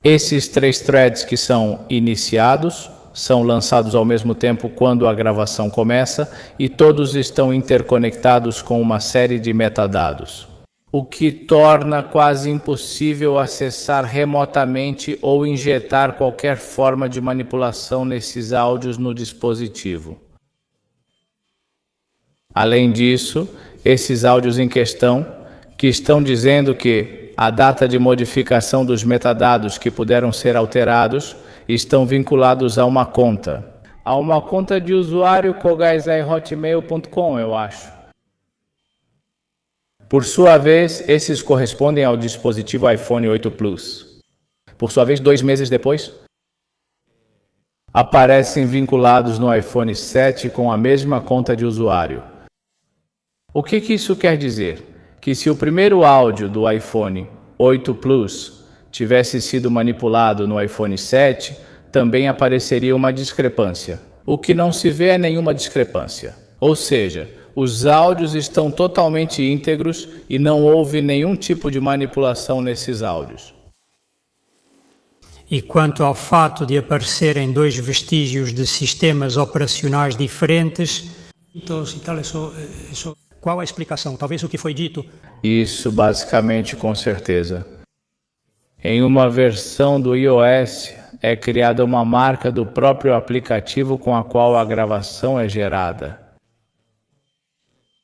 esses 3 threads que são iniciados, são lançados ao mesmo tempo quando a gravação começa e todos estão interconectados com uma série de metadados, o que torna quase impossível acessar remotamente ou injetar qualquer forma de manipulação nesses áudios no dispositivo. Além disso, esses áudios em questão, que estão dizendo que a data de modificação dos metadados que puderam ser alterados, estão vinculados a uma conta. A uma conta de usuário kogaisai@hotmail.com, eu acho. Por sua vez, esses correspondem ao dispositivo iPhone 8 Plus. Por sua vez, 2 meses depois, aparecem vinculados no iPhone 7 com a mesma conta de usuário. O que isso quer dizer? Que se o primeiro áudio do iPhone 8 Plus tivesse sido manipulado no iPhone 7, também apareceria uma discrepância. O que não se vê é nenhuma discrepância. Ou seja, os áudios estão totalmente íntegros e não houve nenhum tipo de manipulação nesses áudios. E quanto ao fato de aparecerem 2 vestígios de sistemas operacionais diferentes, qual a explicação? Talvez o que foi dito? Isso basicamente, com certeza. Em uma versão do iOS, é criada uma marca do próprio aplicativo com a qual a gravação é gerada.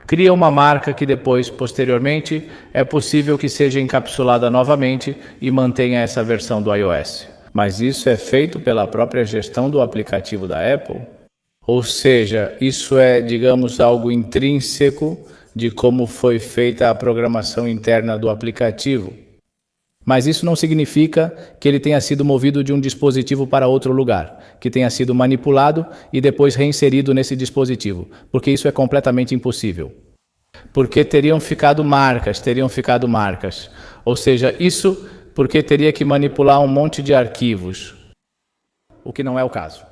Cria uma marca que depois, posteriormente, é possível que seja encapsulada novamente e mantenha essa versão do iOS. Mas isso é feito pela própria gestão do aplicativo da Apple. Ou seja, isso é, digamos, algo intrínseco de como foi feita a programação interna do aplicativo. Mas isso não significa que ele tenha sido movido de um dispositivo para outro lugar, que tenha sido manipulado e depois reinserido nesse dispositivo, porque isso é completamente impossível. Porque teriam ficado marcas. Ou seja, isso porque teria que manipular um monte de arquivos, o que não é o caso.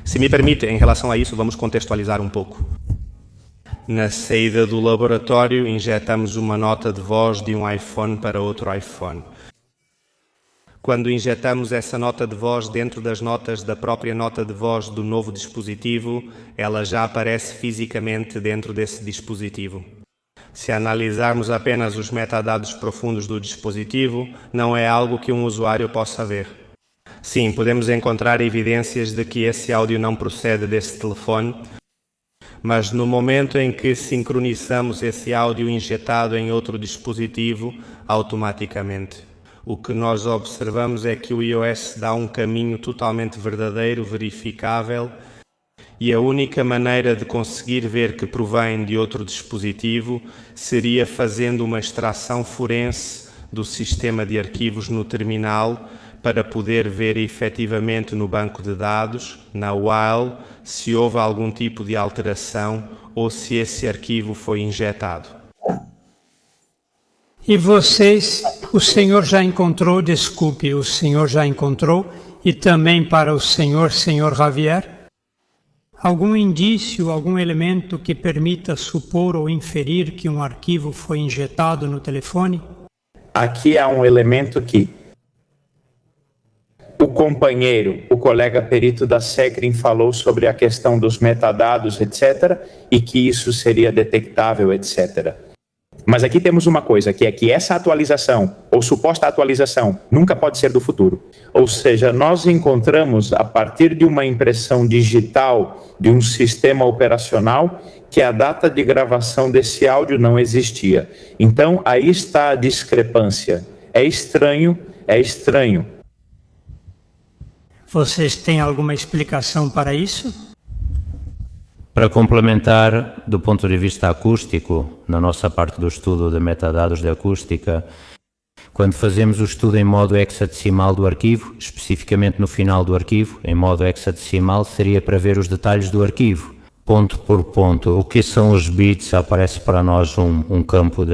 Se me permite, em relação a isso, vamos contextualizar um pouco. Na saída do laboratório, injetamos uma nota de voz de um iPhone para outro iPhone. Quando injetamos essa nota de voz dentro das notas da própria nota de voz do novo dispositivo, ela já aparece fisicamente dentro desse dispositivo. Se analisarmos apenas os metadados profundos do dispositivo, não é algo que um usuário possa ver. Sim, podemos encontrar evidências de que esse áudio não procede desse telefone, mas no momento em que sincronizamos esse áudio injetado em outro dispositivo, automaticamente, o que nós observamos é que o iOS dá um caminho totalmente verdadeiro, verificável, e a única maneira de conseguir ver que provém de outro dispositivo seria fazendo uma extração forense do sistema de arquivos no terminal para poder ver efetivamente no banco de dados, na while, se houve algum tipo de alteração ou se esse arquivo foi injetado. E vocês, o senhor já encontrou, desculpe, o senhor já encontrou, e também para o senhor Javier, algum indício, algum elemento que permita supor ou inferir que um arquivo foi injetado no telefone? Aqui há um elemento que o companheiro, o colega perito da SECRIM falou sobre a questão dos metadados, etc., e que isso seria detectável, etc. Mas aqui temos uma coisa, que é que essa atualização, ou suposta atualização, nunca pode ser do futuro. Ou seja, nós encontramos, a partir de uma impressão digital de um sistema operacional, que a data de gravação desse áudio não existia. Então, aí está a discrepância. É estranho, é estranho. Vocês têm alguma explicação para isso? Para complementar, do ponto de vista acústico, na nossa parte do estudo de metadados de acústica, quando fazemos o estudo em modo hexadecimal do arquivo, especificamente no final do arquivo, em modo hexadecimal, seria para ver os detalhes do arquivo, ponto por ponto. O que são os bits? Aparece para nós um campo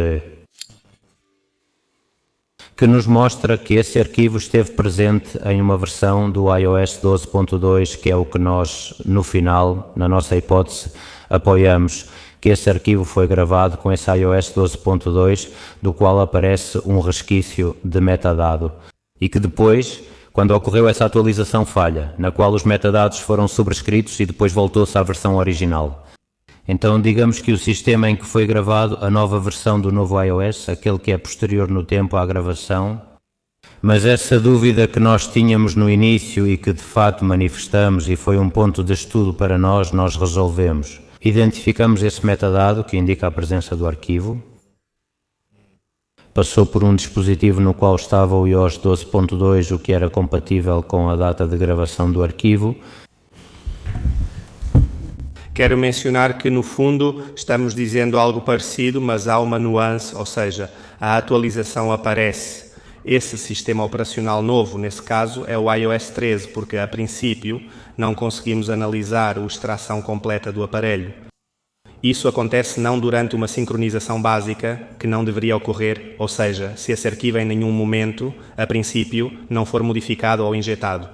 que nos mostra que esse arquivo esteve presente em uma versão do iOS 12.2, que é o que nós, no final, na nossa hipótese, apoiamos, que esse arquivo foi gravado com esse iOS 12.2, do qual aparece um resquício de metadado, e que depois, quando ocorreu essa atualização falha, na qual os metadados foram sobrescritos e depois voltou-se à versão original. Então, digamos que o sistema em que foi gravado a nova versão do novo iOS, aquele que é posterior no tempo à gravação, mas essa dúvida que nós tínhamos no início e que de fato manifestamos e foi um ponto de estudo para nós resolvemos. Identificamos esse metadado que indica a presença do arquivo, passou por um dispositivo no qual estava o iOS 12.2, o que era compatível com a data de gravação do arquivo. Quero mencionar que, no fundo, estamos dizendo algo parecido, mas há uma nuance, ou seja, a atualização aparece. Esse sistema operacional novo, nesse caso, é o iOS 13, porque, a princípio, não conseguimos analisar a extração completa do aparelho. Isso acontece não durante uma sincronização básica, que não deveria ocorrer, ou seja, se esse arquivo em nenhum momento, a princípio, não for modificado ou injetado.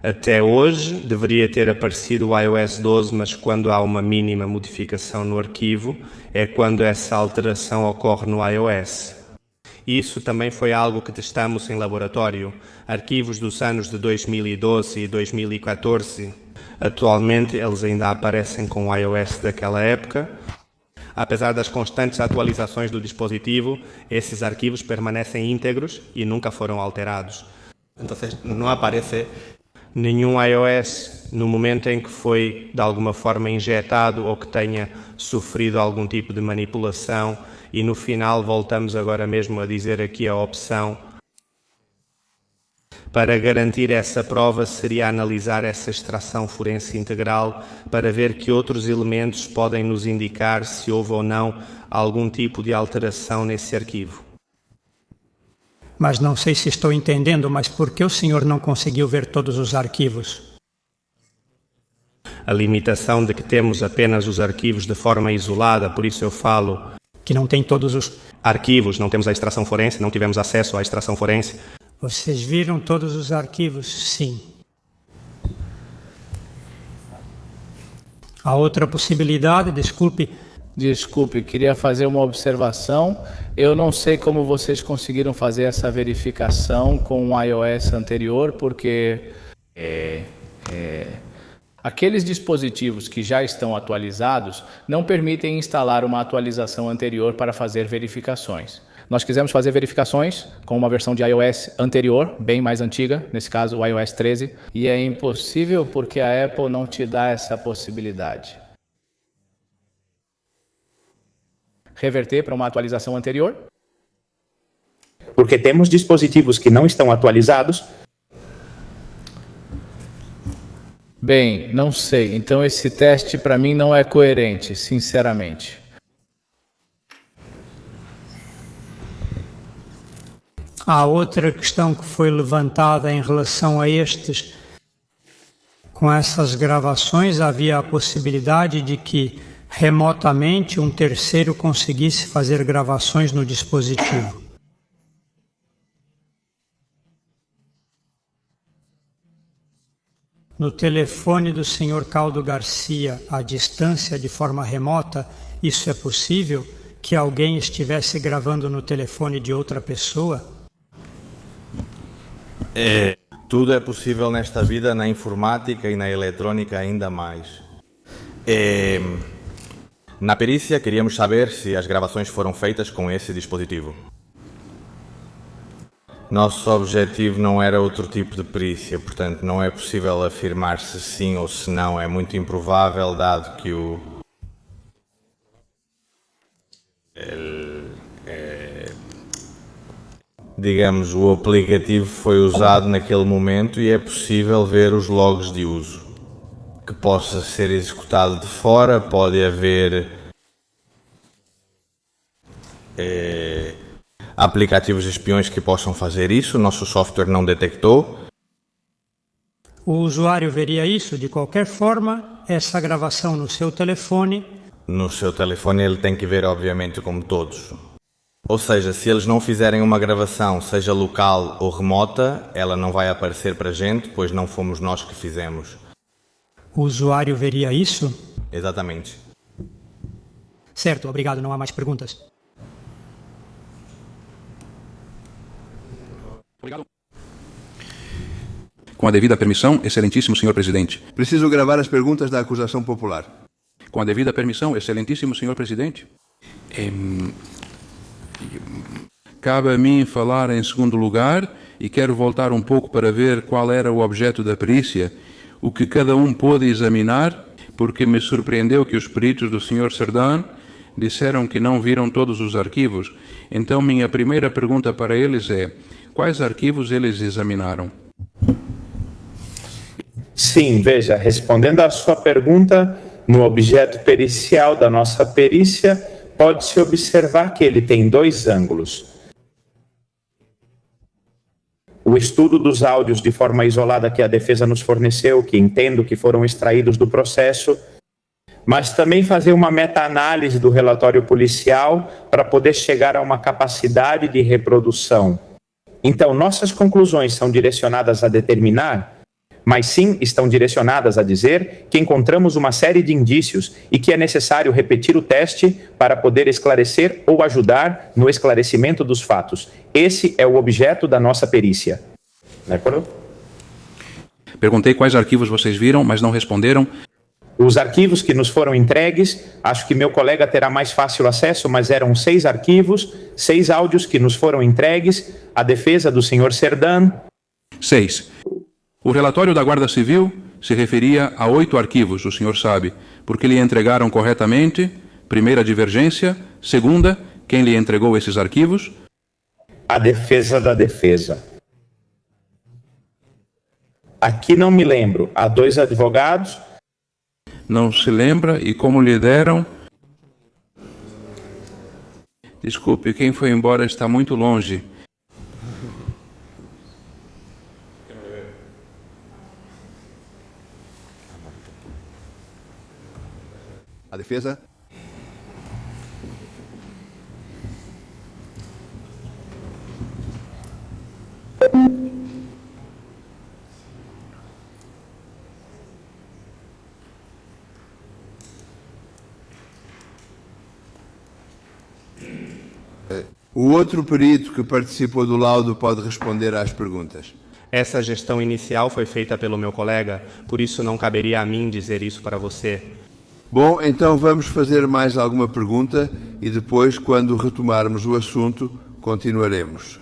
Até hoje deveria ter aparecido o iOS 12, mas quando há uma mínima modificação no arquivo, é quando essa alteração ocorre no iOS. Isso também foi algo que testamos em laboratório. Arquivos dos anos de 2012 e 2014, atualmente eles ainda aparecem com o iOS daquela época. Apesar das constantes atualizações do dispositivo, esses arquivos permanecem íntegros e nunca foram alterados. Então não aparece nenhum iOS no momento em que foi de alguma forma injetado ou que tenha sofrido algum tipo de manipulação, e no final voltamos agora mesmo a dizer aqui a opção para garantir essa prova seria analisar essa extração forense integral para ver que outros elementos podem nos indicar se houve ou não algum tipo de alteração nesse arquivo. Mas não sei se estou entendendo, mas por que o senhor não conseguiu ver todos os arquivos? A limitação de que temos apenas os arquivos de forma isolada, por isso eu falo que não tem todos os arquivos, não temos a extração forense, não tivemos acesso à extração forense. Vocês viram todos os arquivos? Sim. A outra possibilidade, desculpe, queria fazer uma observação. Eu não sei como vocês conseguiram fazer essa verificação com o iOS anterior, porque Aqueles dispositivos que já estão atualizados não permitem instalar uma atualização anterior para fazer verificações. Nós quisemos fazer verificações com uma versão de iOS anterior, bem mais antiga, nesse caso o iOS 13, e é impossível porque a Apple não te dá essa possibilidade. Reverter para uma atualização anterior? Porque temos dispositivos que não estão atualizados. Bem, não sei. Então esse teste para mim não é coerente, sinceramente. Há outra questão que foi levantada em relação a estes. Com essas gravações havia a possibilidade de que remotamente um terceiro conseguisse fazer gravações no dispositivo. No telefone do Sr. Caldo Garcia, à distância, de forma remota, isso é possível? Que alguém estivesse gravando no telefone de outra pessoa? Tudo é possível nesta vida, na informática e na eletrônica ainda mais. Na perícia, queríamos saber se as gravações foram feitas com esse dispositivo. Nosso objetivo não era outro tipo de perícia, portanto não é possível afirmar se sim ou se não. É muito improvável, dado que digamos, o aplicativo foi usado naquele momento e é possível ver os logs de uso. Que possa ser executado de fora, pode haver aplicativos espiões que possam fazer isso, nosso software não detectou. O usuário veria isso de qualquer forma, essa gravação no seu telefone. No seu telefone ele tem que ver, obviamente, como todos. Ou seja, se eles não fizerem uma gravação, seja local ou remota, ela não vai aparecer para a gente, pois não fomos nós que fizemos. O usuário veria isso? Exatamente. Certo, obrigado, não há mais perguntas. Obrigado. Com a devida permissão, excelentíssimo senhor presidente. Preciso gravar as perguntas da acusação popular. Com a devida permissão, excelentíssimo senhor presidente. Cabe a mim falar em segundo lugar e quero voltar um pouco para ver qual era o objeto da perícia, o que cada um pôde examinar, porque me surpreendeu que os peritos do Sr. Serdán disseram que não viram todos os arquivos. Então, minha primeira pergunta para eles é: quais arquivos eles examinaram? Sim, veja, respondendo à sua pergunta, no objeto pericial da nossa perícia, pode-se observar que ele tem dois ângulos. O estudo dos áudios de forma isolada que a defesa nos forneceu, que entendo que foram extraídos do processo, mas também fazer uma meta-análise do relatório policial para poder chegar a uma capacidade de reprodução. Então, nossas conclusões são direcionadas a determinar, mas sim estão direcionadas a dizer que encontramos uma série de indícios e que é necessário repetir o teste para poder esclarecer ou ajudar no esclarecimento dos fatos. Esse é o objeto da nossa perícia. De acordo? Perguntei quais arquivos vocês viram, mas não responderam. Os arquivos que nos foram entregues, acho que meu colega terá mais fácil acesso, mas eram 6 arquivos, 6 áudios que nos foram entregues, a defesa do Sr. Serdán. 6. O relatório da Guarda Civil se referia a 8 arquivos, o senhor sabe, porque lhe entregaram corretamente. Primeira divergência. Segunda, quem lhe entregou esses arquivos? A defesa da defesa. Aqui não me lembro. Há 2 advogados. Não se lembra e como lhe deram? Desculpe, quem foi embora está muito longe. A defesa? O outro perito que participou do laudo pode responder às perguntas. Essa gestão inicial foi feita pelo meu colega, por isso não caberia a mim dizer isso para você. Bom, então vamos fazer mais alguma pergunta e depois, quando retomarmos o assunto, continuaremos.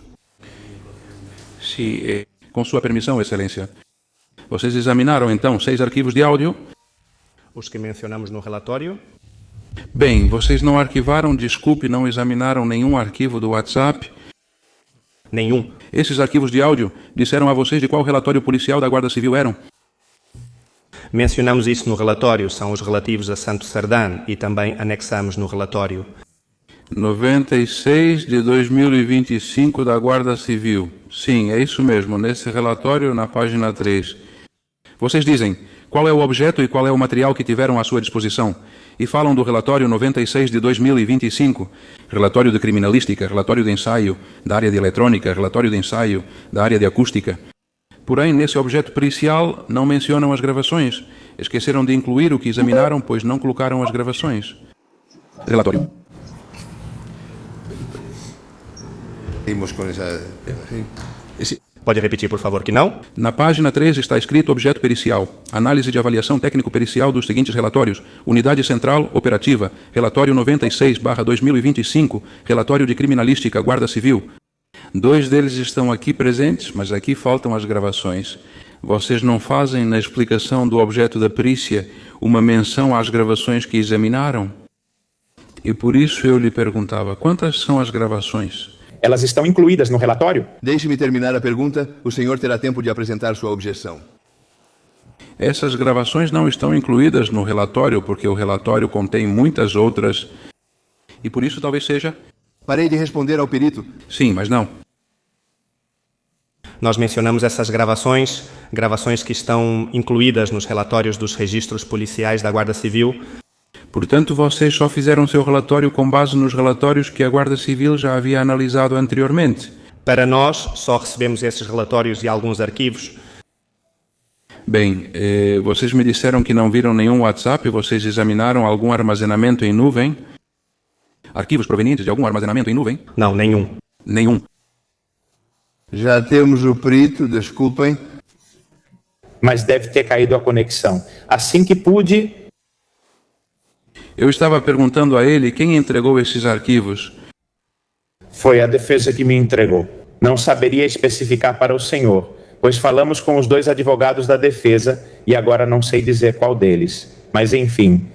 Sim, com sua permissão, Excelência. Vocês examinaram, então, 6 arquivos de áudio? Os que mencionamos no relatório? Bem, vocês não arquivaram, desculpe, não examinaram nenhum arquivo do WhatsApp? Nenhum. Esses arquivos de áudio disseram a vocês de qual relatório policial da Guarda Civil eram? Mencionamos isso no relatório, são os relativos a Santo Sardán e também anexamos no relatório. 96 de 2025 da Guarda Civil. Sim, é isso mesmo, nesse relatório na página 3. Vocês dizem qual é o objeto e qual é o material que tiveram à sua disposição e falam do relatório 96 de 2025, relatório de criminalística, relatório de ensaio da área de eletrônica, relatório de ensaio da área de acústica. Porém, nesse objeto pericial não mencionam as gravações. Esqueceram de incluir o que examinaram, pois não colocaram as gravações. Relatório. Pode repetir, por favor, que não? Na página 3 está escrito objeto pericial. Análise de avaliação técnico-pericial dos seguintes relatórios. Unidade Central Operativa. Relatório 96/2025. Relatório de Criminalística, Guarda Civil. 2 deles estão aqui presentes, mas aqui faltam as gravações. Vocês não fazem, na explicação do objeto da perícia, uma menção às gravações que examinaram? E por isso eu lhe perguntava, quantas são as gravações? Elas estão incluídas no relatório? Deixe-me terminar a pergunta. O senhor terá tempo de apresentar sua objeção. Essas gravações não estão incluídas no relatório, porque o relatório contém muitas outras. E por isso talvez seja... Parei de responder ao perito. Sim, mas não. Nós mencionamos essas gravações que estão incluídas nos relatórios dos registros policiais da Guarda Civil. Portanto, vocês só fizeram seu relatório com base nos relatórios que a Guarda Civil já havia analisado anteriormente? Para nós, só recebemos esses relatórios e alguns arquivos. Bem, vocês me disseram que não viram nenhum WhatsApp, vocês examinaram algum armazenamento em nuvem? Arquivos provenientes de algum armazenamento em nuvem? Não, nenhum. Nenhum. Já temos o perito, desculpem. Mas deve ter caído a conexão. Assim que pude... Eu estava perguntando a ele quem entregou esses arquivos. Foi a defesa que me entregou. Não saberia especificar para o senhor, pois falamos com os 2 advogados da defesa e agora não sei dizer qual deles. Mas enfim,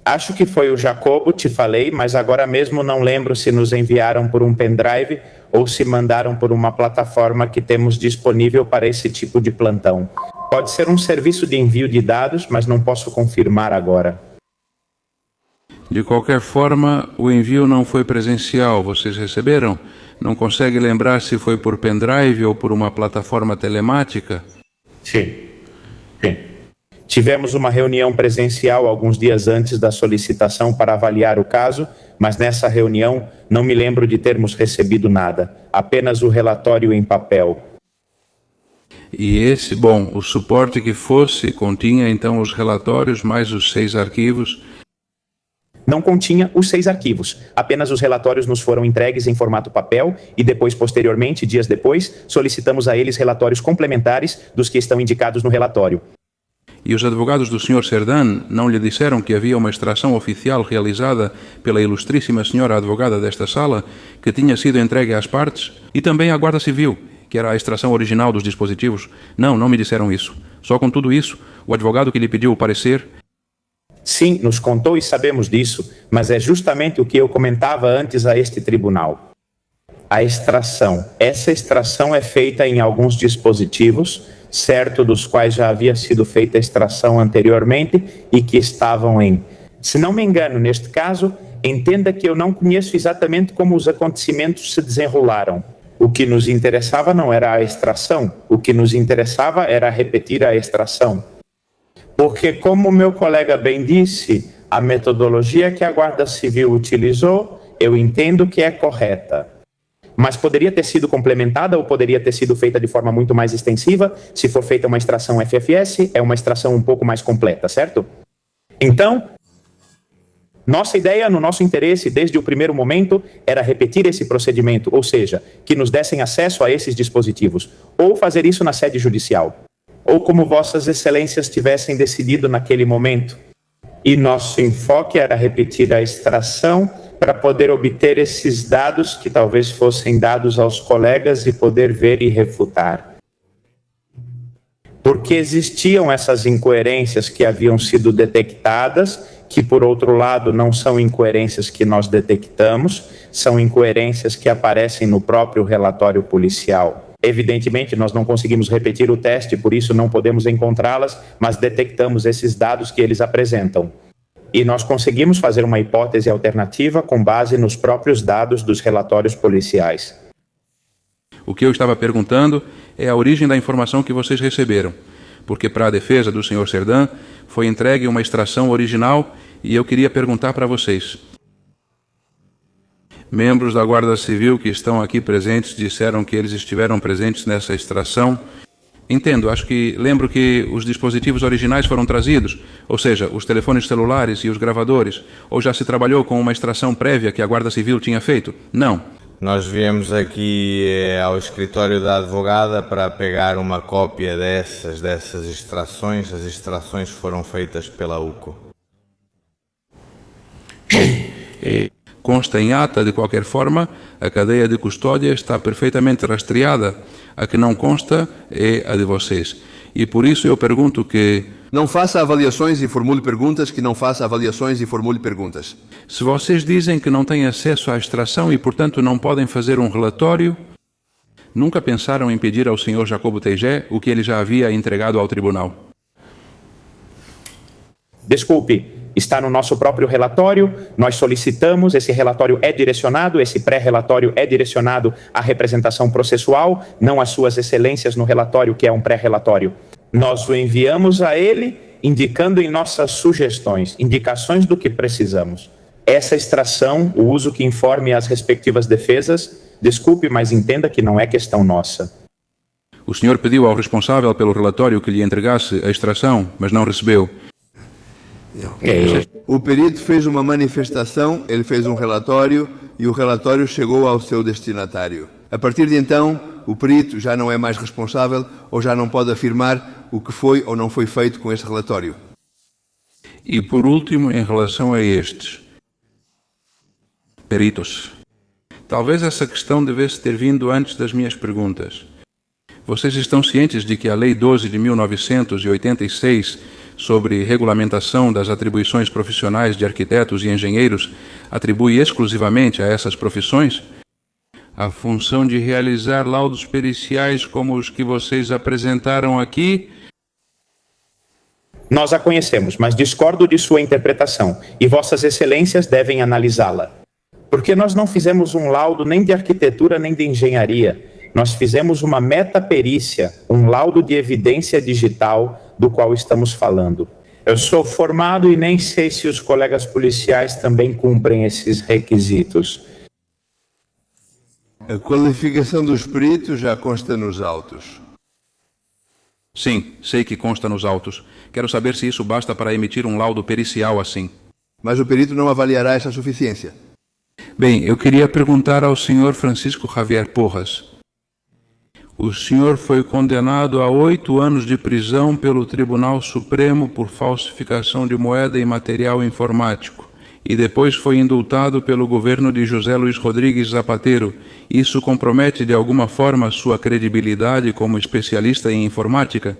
acho que foi o Jacobo, te falei, mas agora mesmo não lembro se nos enviaram por um pendrive ou se mandaram por uma plataforma que temos disponível para esse tipo de plantão. Pode ser um serviço de envio de dados, mas não posso confirmar agora. De qualquer forma, o envio não foi presencial. Vocês receberam? Não consegue lembrar se foi por pendrive ou por uma plataforma telemática? Sim. Tivemos uma reunião presencial alguns dias antes da solicitação para avaliar o caso, mas nessa reunião não me lembro de termos recebido nada, apenas o relatório em papel. E o suporte que fosse, continha então os relatórios mais os 6 arquivos? Não continha os 6 arquivos, apenas os relatórios nos foram entregues em formato papel e depois, posteriormente, dias depois, solicitamos a eles relatórios complementares dos que estão indicados no relatório. E os advogados do Sr. Sardán não lhe disseram que havia uma extração oficial realizada pela ilustríssima senhora advogada desta sala, que tinha sido entregue às partes, e também à Guarda Civil, que era a extração original dos dispositivos? Não me disseram isso. Só com tudo isso, o advogado que lhe pediu o parecer... Sim, nos contou e sabemos disso, mas é justamente o que eu comentava antes a este tribunal. A extração. Essa extração é feita em alguns dispositivos, certo dos quais já havia sido feita a extração anteriormente e que estavam em... Se não me engano, neste caso, entenda que eu não conheço exatamente como os acontecimentos se desenrolaram. O que nos interessava não era a extração, o que nos interessava era repetir a extração. Porque, como meu colega bem disse, a metodologia que a Guarda Civil utilizou, eu entendo que é correta. Mas poderia ter sido complementada ou poderia ter sido feita de forma muito mais extensiva. Se for feita uma extração FFS, é uma extração um pouco mais completa, certo? Então, Nossa ideia, no nosso interesse, desde o primeiro momento, era repetir esse procedimento, ou seja, que nos dessem acesso a esses dispositivos, ou fazer isso na sede judicial, ou como vossas excelências tivessem decidido naquele momento. E nosso enfoque era repetir a extração para poder obter esses dados que talvez fossem dados aos colegas e poder ver e refutar. Porque existiam essas incoerências que haviam sido detectadas, que por outro lado não são incoerências que nós detectamos, são incoerências que aparecem no próprio relatório policial. Evidentemente, nós não conseguimos repetir o teste, por isso não podemos encontrá-las, mas detectamos esses dados que eles apresentam. E nós conseguimos fazer uma hipótese alternativa com base nos próprios dados dos relatórios policiais. O que eu estava perguntando é a origem da informação que vocês receberam, porque para a defesa do Sr. Serdã foi entregue uma extração original e eu queria perguntar para vocês. Membros da Guarda Civil que estão aqui presentes disseram que eles estiveram presentes nessa extração. Entendo, lembro que os dispositivos originais foram trazidos, ou seja, os telefones celulares e os gravadores, ou já se trabalhou com uma extração prévia que a Guarda Civil tinha feito? Não. Nós viemos aqui ao escritório da advogada para pegar uma cópia dessas extrações. As extrações foram feitas pela UCO. Consta em ata, de qualquer forma, a cadeia de custódia está perfeitamente rastreada. A que não consta é a de vocês. E por isso eu pergunto que... Não faça avaliações e formule perguntas, que não faça avaliações e formule perguntas. Se vocês dizem que não têm acesso à extração e, portanto, não podem fazer um relatório, nunca pensaram em pedir ao Sr. Jacobo Teigé o que ele já havia entregado ao tribunal? Desculpe, está no nosso próprio relatório, nós solicitamos, esse relatório é direcionado, esse pré-relatório é direcionado à representação processual, não às suas excelências no relatório, que é um pré-relatório. Nós o enviamos a ele, indicando em nossas sugestões, indicações do que precisamos. Essa extração, o uso que informe as respectivas defesas, desculpe, mas entenda que não é questão nossa. O senhor pediu ao responsável pelo relatório que lhe entregasse a extração, mas não recebeu. O perito fez uma manifestação, ele fez um relatório e o relatório chegou ao seu destinatário. A partir de então, o perito já não é mais responsável ou já não pode afirmar o que foi ou não foi feito com esse relatório. E por último, em relação a estes peritos, talvez essa questão devesse ter vindo antes das minhas perguntas. Vocês estão cientes de que a Lei 12 de 1986 sobre regulamentação das atribuições profissionais de arquitetos e engenheiros atribui exclusivamente a essas profissões a função de realizar laudos periciais como os que vocês apresentaram aqui? Nós a conhecemos, mas discordo de sua interpretação, e vossas excelências devem analisá-la. Porque nós não fizemos um laudo nem de arquitetura nem de engenharia. Nós fizemos uma metaperícia, um laudo de evidência digital do qual estamos falando. Eu sou formado e nem sei se os colegas policiais também cumprem esses requisitos. A qualificação dos peritos já consta nos autos. Sim, sei que consta nos autos. Quero saber se isso basta para emitir um laudo pericial assim. Mas o perito não avaliará essa suficiência. Bem, eu queria perguntar ao senhor Francisco Javier Porras. O senhor foi condenado a 8 anos de prisão pelo Tribunal Supremo por falsificação de moeda e material informático. E depois foi indultado pelo governo de José Luiz Rodrigues Zapatero. Isso compromete de alguma forma sua credibilidade como especialista em informática?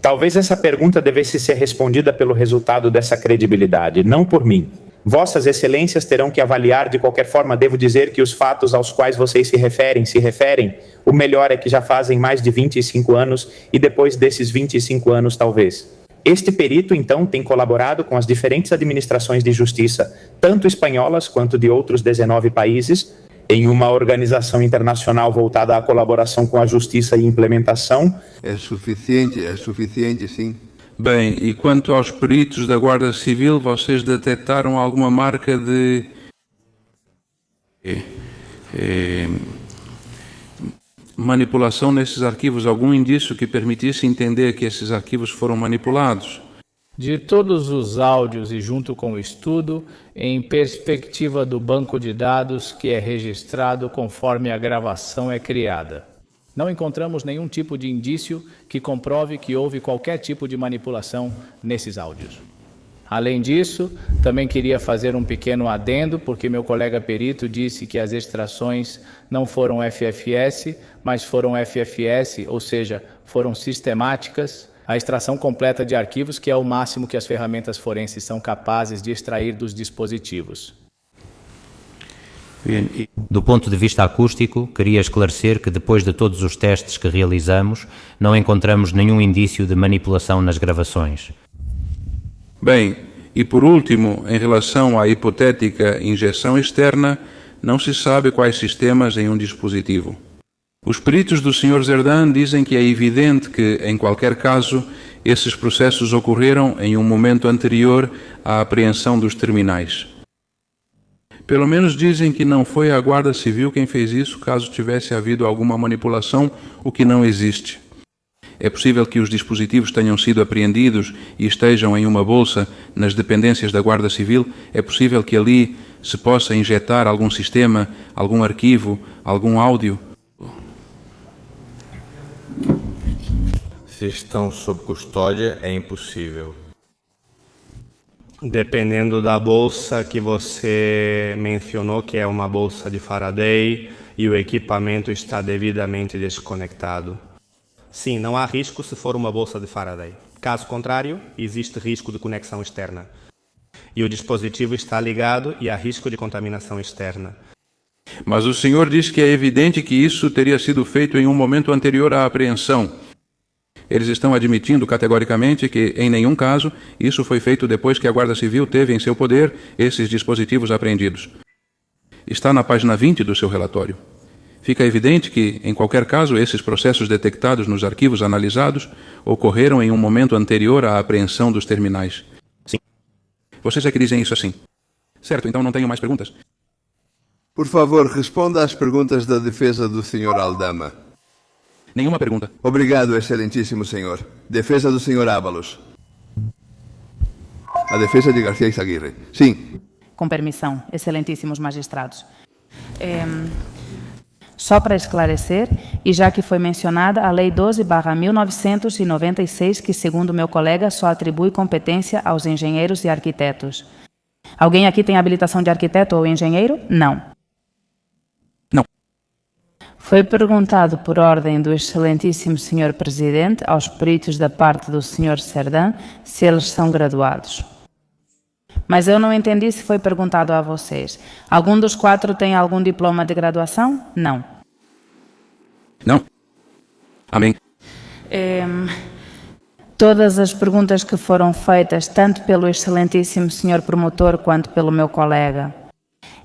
Talvez essa pergunta devesse ser respondida pelo resultado dessa credibilidade, não por mim. Vossas excelências terão que avaliar, de qualquer forma, devo dizer que os fatos aos quais vocês se referem, o melhor é que já fazem mais de 25 anos e depois desses 25 anos, talvez. Este perito, então, tem colaborado com as diferentes administrações de justiça, tanto espanholas quanto de outros 19 países, em uma organização internacional voltada à colaboração com a justiça e implementação. É suficiente, sim. Bem, e quanto aos peritos da Guarda Civil, vocês detectaram alguma marca de manipulação nesses arquivos? Algum indício que permitisse entender que esses arquivos foram manipulados? de todos os áudios e junto com o estudo, em perspectiva do banco de dados que é registrado conforme a gravação é criada. Não encontramos nenhum tipo de indício que comprove que houve qualquer tipo de manipulação nesses áudios. Além disso, também queria fazer um pequeno adendo, porque meu colega perito disse que as extrações não foram FFS, mas foram FFS, ou seja, foram sistemáticas, a extração completa de arquivos, que é o máximo que as ferramentas forenses são capazes de extrair dos dispositivos. Do ponto de vista acústico, queria esclarecer que depois de todos os testes que realizamos, não encontramos nenhum indício de manipulação nas gravações. Bem, e por último, em relação à hipotética injeção externa, não se sabe quais sistemas em um dispositivo. Os peritos do Sr. Zerdan dizem que é evidente que, em qualquer caso, esses processos ocorreram em um momento anterior à apreensão dos terminais. Pelo menos dizem que não foi a Guarda Civil quem fez isso, caso tivesse havido alguma manipulação, o que não existe. É possível que os dispositivos tenham sido apreendidos e estejam em uma bolsa nas dependências da Guarda Civil. É possível que ali se possa injetar algum sistema, algum arquivo, algum áudio. Se estão sob custódia, é impossível. Dependendo da bolsa que você mencionou, que é uma bolsa de Faraday, e o equipamento está devidamente desconectado. Sim, não há risco se for uma bolsa de Faraday. Caso contrário, existe risco de conexão externa. E o dispositivo está ligado e há risco de contaminação externa. Mas o senhor diz que é evidente que isso teria sido feito em um momento anterior à apreensão. Eles estão admitindo categoricamente que, em nenhum caso, isso foi feito depois que a Guarda Civil teve em seu poder esses dispositivos apreendidos. Está na página 20 do seu relatório. Fica evidente que, em qualquer caso, esses processos detectados nos arquivos analisados ocorreram em um momento anterior à apreensão dos terminais. Sim. Vocês é que dizem isso assim. Certo, então não tenho mais perguntas. Por favor, responda às perguntas da defesa do Sr. Aldama. Nenhuma pergunta. Obrigado, excelentíssimo senhor. Defesa do Sr. Ábalos. A defesa de Garcia Izaguirre. Sim. Com permissão, excelentíssimos magistrados. Só para esclarecer, e já que foi mencionada a Lei 12/1996, que, segundo meu colega, só atribui competência aos engenheiros e arquitetos. Alguém aqui tem habilitação de arquiteto ou engenheiro? Não. Não. Foi perguntado por ordem do excelentíssimo senhor Presidente aos peritos da parte do senhor Zerdan se eles são graduados. Mas eu não entendi se foi perguntado a vocês. Algum dos 4 tem algum diploma de graduação? Não. Não. Amém. Todas as perguntas que foram feitas, tanto pelo excelentíssimo senhor promotor quanto pelo meu colega,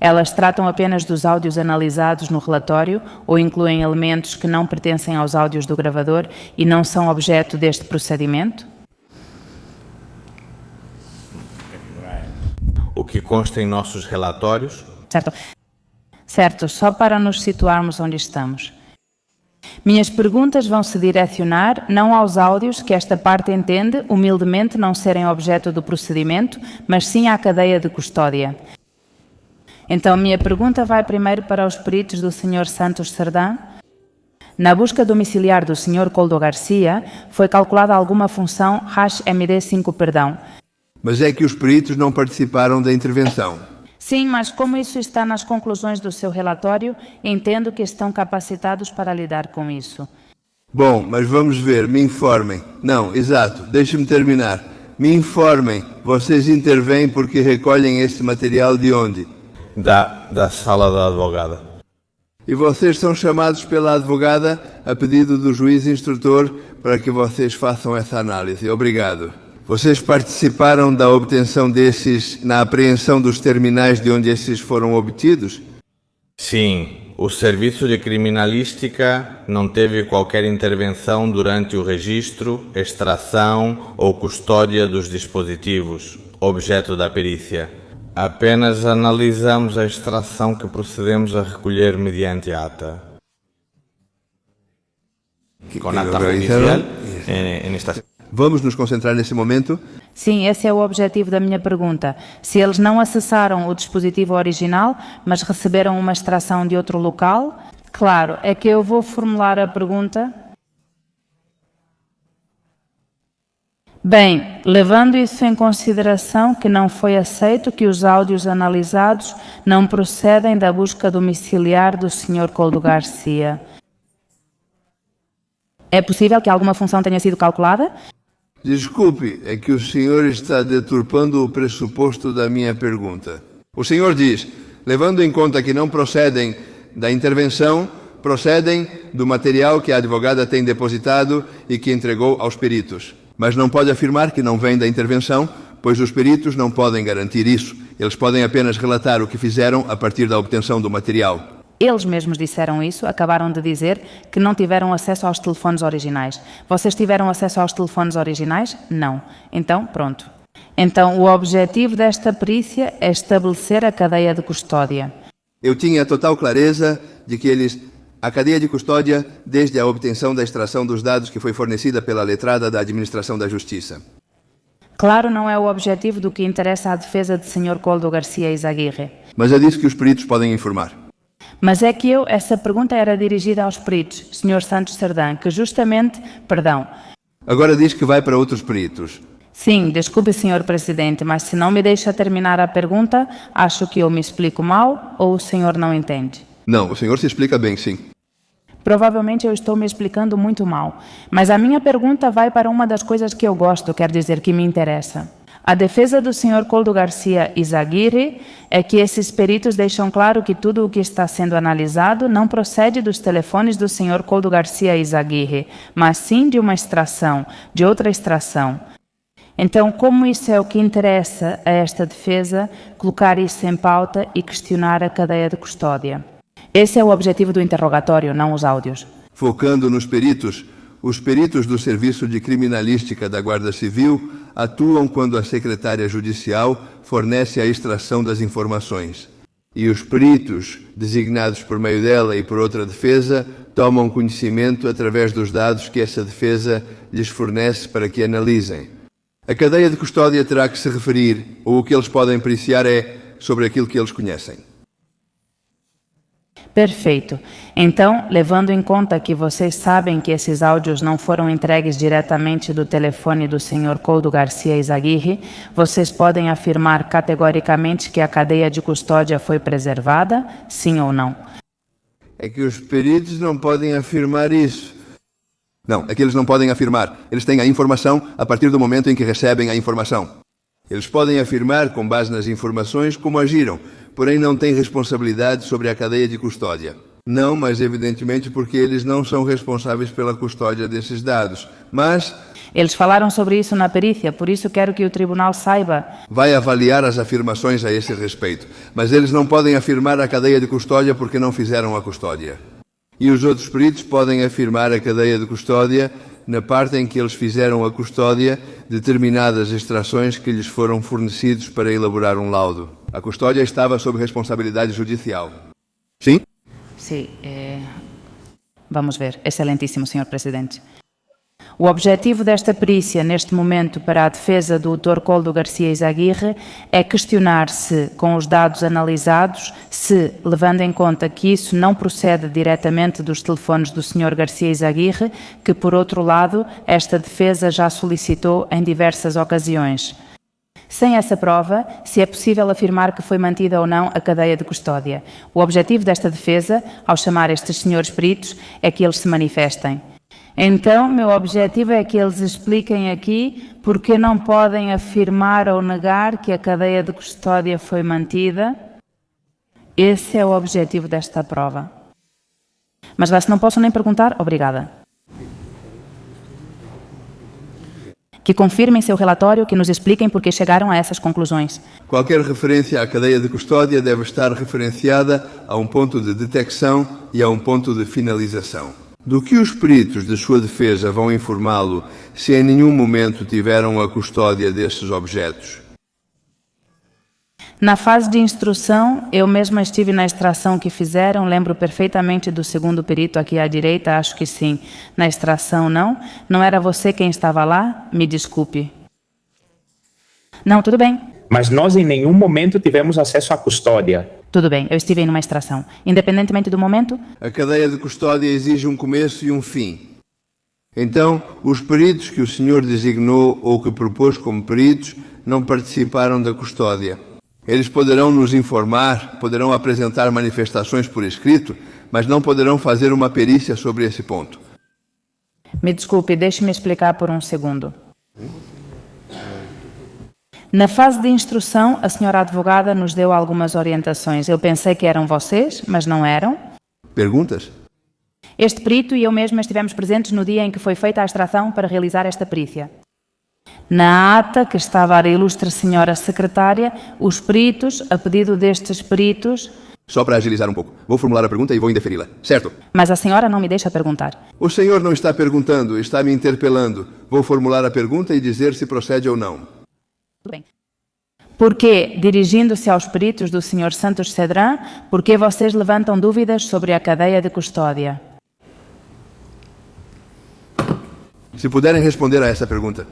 elas tratam apenas dos áudios analisados no relatório ou incluem elementos que não pertencem aos áudios do gravador e não são objeto deste procedimento? O que consta em nossos relatórios? Certo, só para nos situarmos onde estamos. Minhas perguntas vão se direcionar não aos áudios que esta parte entende humildemente não serem objeto do procedimento, mas sim à cadeia de custódia. Então, minha pergunta vai primeiro para os peritos do Sr. Santos Zerdan. Na busca domiciliar do Sr. Koldo Garcia, foi calculada alguma função #MD5, Mas é que os peritos não participaram da intervenção. Sim, mas como isso está nas conclusões do seu relatório, entendo que estão capacitados para lidar com isso. Bom, mas vamos ver, me informem. Não, exato, deixe-me terminar. Me informem, vocês intervêm porque recolhem este material de onde? Da sala da advogada. E vocês são chamados pela advogada a pedido do juiz instrutor para que vocês façam essa análise. Obrigado. Vocês participaram da obtenção desses na apreensão dos terminais de onde esses foram obtidos? Sim, o Serviço de Criminalística não teve qualquer intervenção durante o registro, extração ou custódia dos dispositivos, objeto da perícia. Apenas analisamos a extração que procedemos a recolher mediante ata. Con acta judicial en esta... Vamos nos concentrar nesse momento? Sim, esse é o objetivo da minha pergunta. Se eles não acessaram o dispositivo original, mas receberam uma extração de outro local, claro, é que eu vou formular a pergunta. Bem, levando isso em consideração que não foi aceito que os áudios analisados não procedem da busca domiciliar do Sr. Koldo Garcia. É possível que alguma função tenha sido calculada? Desculpe, é que o senhor está deturpando o pressuposto da minha pergunta. O senhor diz, levando em conta que não procedem da intervenção, procedem do material que a advogada tem depositado e que entregou aos peritos. Mas não pode afirmar que não vem da intervenção, pois os peritos não podem garantir isso. Eles podem apenas relatar o que fizeram a partir da obtenção do material. Eles mesmos disseram isso, acabaram de dizer que não tiveram acesso aos telefones originais. Vocês tiveram acesso aos telefones originais? Não. Então, pronto. Então, o objetivo desta perícia é estabelecer a cadeia de custódia. Eu tinha total clareza de que a cadeia de custódia, desde a obtenção da extração dos dados que foi fornecida pela letrada da Administração da Justiça. Claro, não é o objetivo do que interessa à defesa de Sr. Koldo Garcia Izaguirre. Mas é disso que os peritos podem informar. Mas é que essa pergunta era dirigida aos peritos, Sr. Santos Serdã, que justamente, Agora diz que vai para outros peritos. Sim, desculpe, Sr. Presidente, mas se não me deixa terminar a pergunta, acho que eu me explico mal ou o senhor não entende? Não, o senhor se explica bem, sim. Provavelmente eu estou me explicando muito mal, mas a minha pergunta vai para uma das coisas que eu gosto, quer dizer, que me interessa. A defesa do Sr. Koldo Garcia Izaguirre é que esses peritos deixam claro que tudo o que está sendo analisado não procede dos telefones do Sr. Koldo Garcia Izaguirre, mas sim de uma extração, de outra extração. Então, como isso é o que interessa a esta defesa, colocar isso em pauta e questionar a cadeia de custódia. Esse é o objetivo do interrogatório, não os áudios. Focando nos peritos, os peritos do Serviço de Criminalística da Guarda Civil atuam quando a secretária judicial fornece a extração das informações. E os peritos, designados por meio dela e por outra defesa, tomam conhecimento através dos dados que essa defesa lhes fornece para que analisem. A cadeia de custódia terá que se referir, ou o que eles podem periciar é sobre aquilo que eles conhecem. Perfeito. Então, levando em conta que vocês sabem que esses áudios não foram entregues diretamente do telefone do Sr. Koldo Garcia Izaguirre, vocês podem afirmar categoricamente que a cadeia de custódia foi preservada, sim ou não? É que os peritos não podem afirmar isso. Não, é que eles não podem afirmar. Eles têm a informação a partir do momento em que recebem a informação. Eles podem afirmar, com base nas informações, como agiram, porém não têm responsabilidade sobre a cadeia de custódia. Não, mas evidentemente porque eles não são responsáveis pela custódia desses dados. Mas eles falaram sobre isso na perícia, por isso quero que o tribunal saiba. Vai avaliar as afirmações a esse respeito, mas eles não podem afirmar a cadeia de custódia porque não fizeram a custódia. E os outros peritos podem afirmar a cadeia de custódia na parte em que eles fizeram a custódia de determinadas extrações que lhes foram fornecidos para elaborar um laudo. A custódia estava sob responsabilidade judicial. Sim? Sim. Vamos ver. Excelentíssimo, Sr. Presidente. O objetivo desta perícia, neste momento, para a defesa do Dr. Koldo Garcia Izaguirre, é questionar se, com os dados analisados, levando em conta que isso não procede diretamente dos telefones do Sr. Garcia Izaguirre, que, por outro lado, esta defesa já solicitou em diversas ocasiões. Sem essa prova, se é possível afirmar que foi mantida ou não a cadeia de custódia. O objetivo desta defesa, ao chamar estes senhores peritos, é que eles se manifestem. Então, meu objetivo é que eles expliquem aqui porque não podem afirmar ou negar que a cadeia de custódia foi mantida. Esse é o objetivo desta prova. Mas lá, se não posso nem perguntar, obrigada. Que confirmem seu relatório, que nos expliquem por que chegaram a essas conclusões. Qualquer referência à cadeia de custódia deve estar referenciada a um ponto de detecção e a um ponto de finalização. Do que os peritos de sua defesa vão informá-lo se em nenhum momento tiveram a custódia desses objetos? Na fase de instrução, eu mesma estive na extração que fizeram, lembro perfeitamente do segundo perito aqui à direita, acho que sim. Na extração, não? Não era você quem estava lá? Me desculpe. Não, tudo bem. Mas nós em nenhum momento tivemos acesso à custódia. Tudo bem, eu estive em uma extração. Independentemente do momento? A cadeia de custódia exige um começo e um fim. Então, os peritos que o senhor designou ou que propôs como peritos não participaram da custódia. Eles poderão nos informar, poderão apresentar manifestações por escrito, mas não poderão fazer uma perícia sobre esse ponto. Me desculpe, deixe-me explicar por um segundo. Na fase de instrução, a senhora advogada nos deu algumas orientações. Eu pensei que eram vocês, mas não eram. Perguntas? Este perito e eu mesma estivemos presentes no dia em que foi feita a extração para realizar esta perícia. Na ata que estava a ilustre senhora secretária, os peritos, a pedido destes peritos... Só para agilizar um pouco, vou formular a pergunta e vou indeferi-la, certo? Mas a senhora não me deixa perguntar. O senhor não está perguntando, está me interpelando. Vou formular a pergunta e dizer se procede ou não. Tudo bem. Porque, dirigindo-se aos peritos do Sr. Santos Cedrão, por que vocês levantam dúvidas sobre a cadeia de custódia? Se puderem responder a essa pergunta.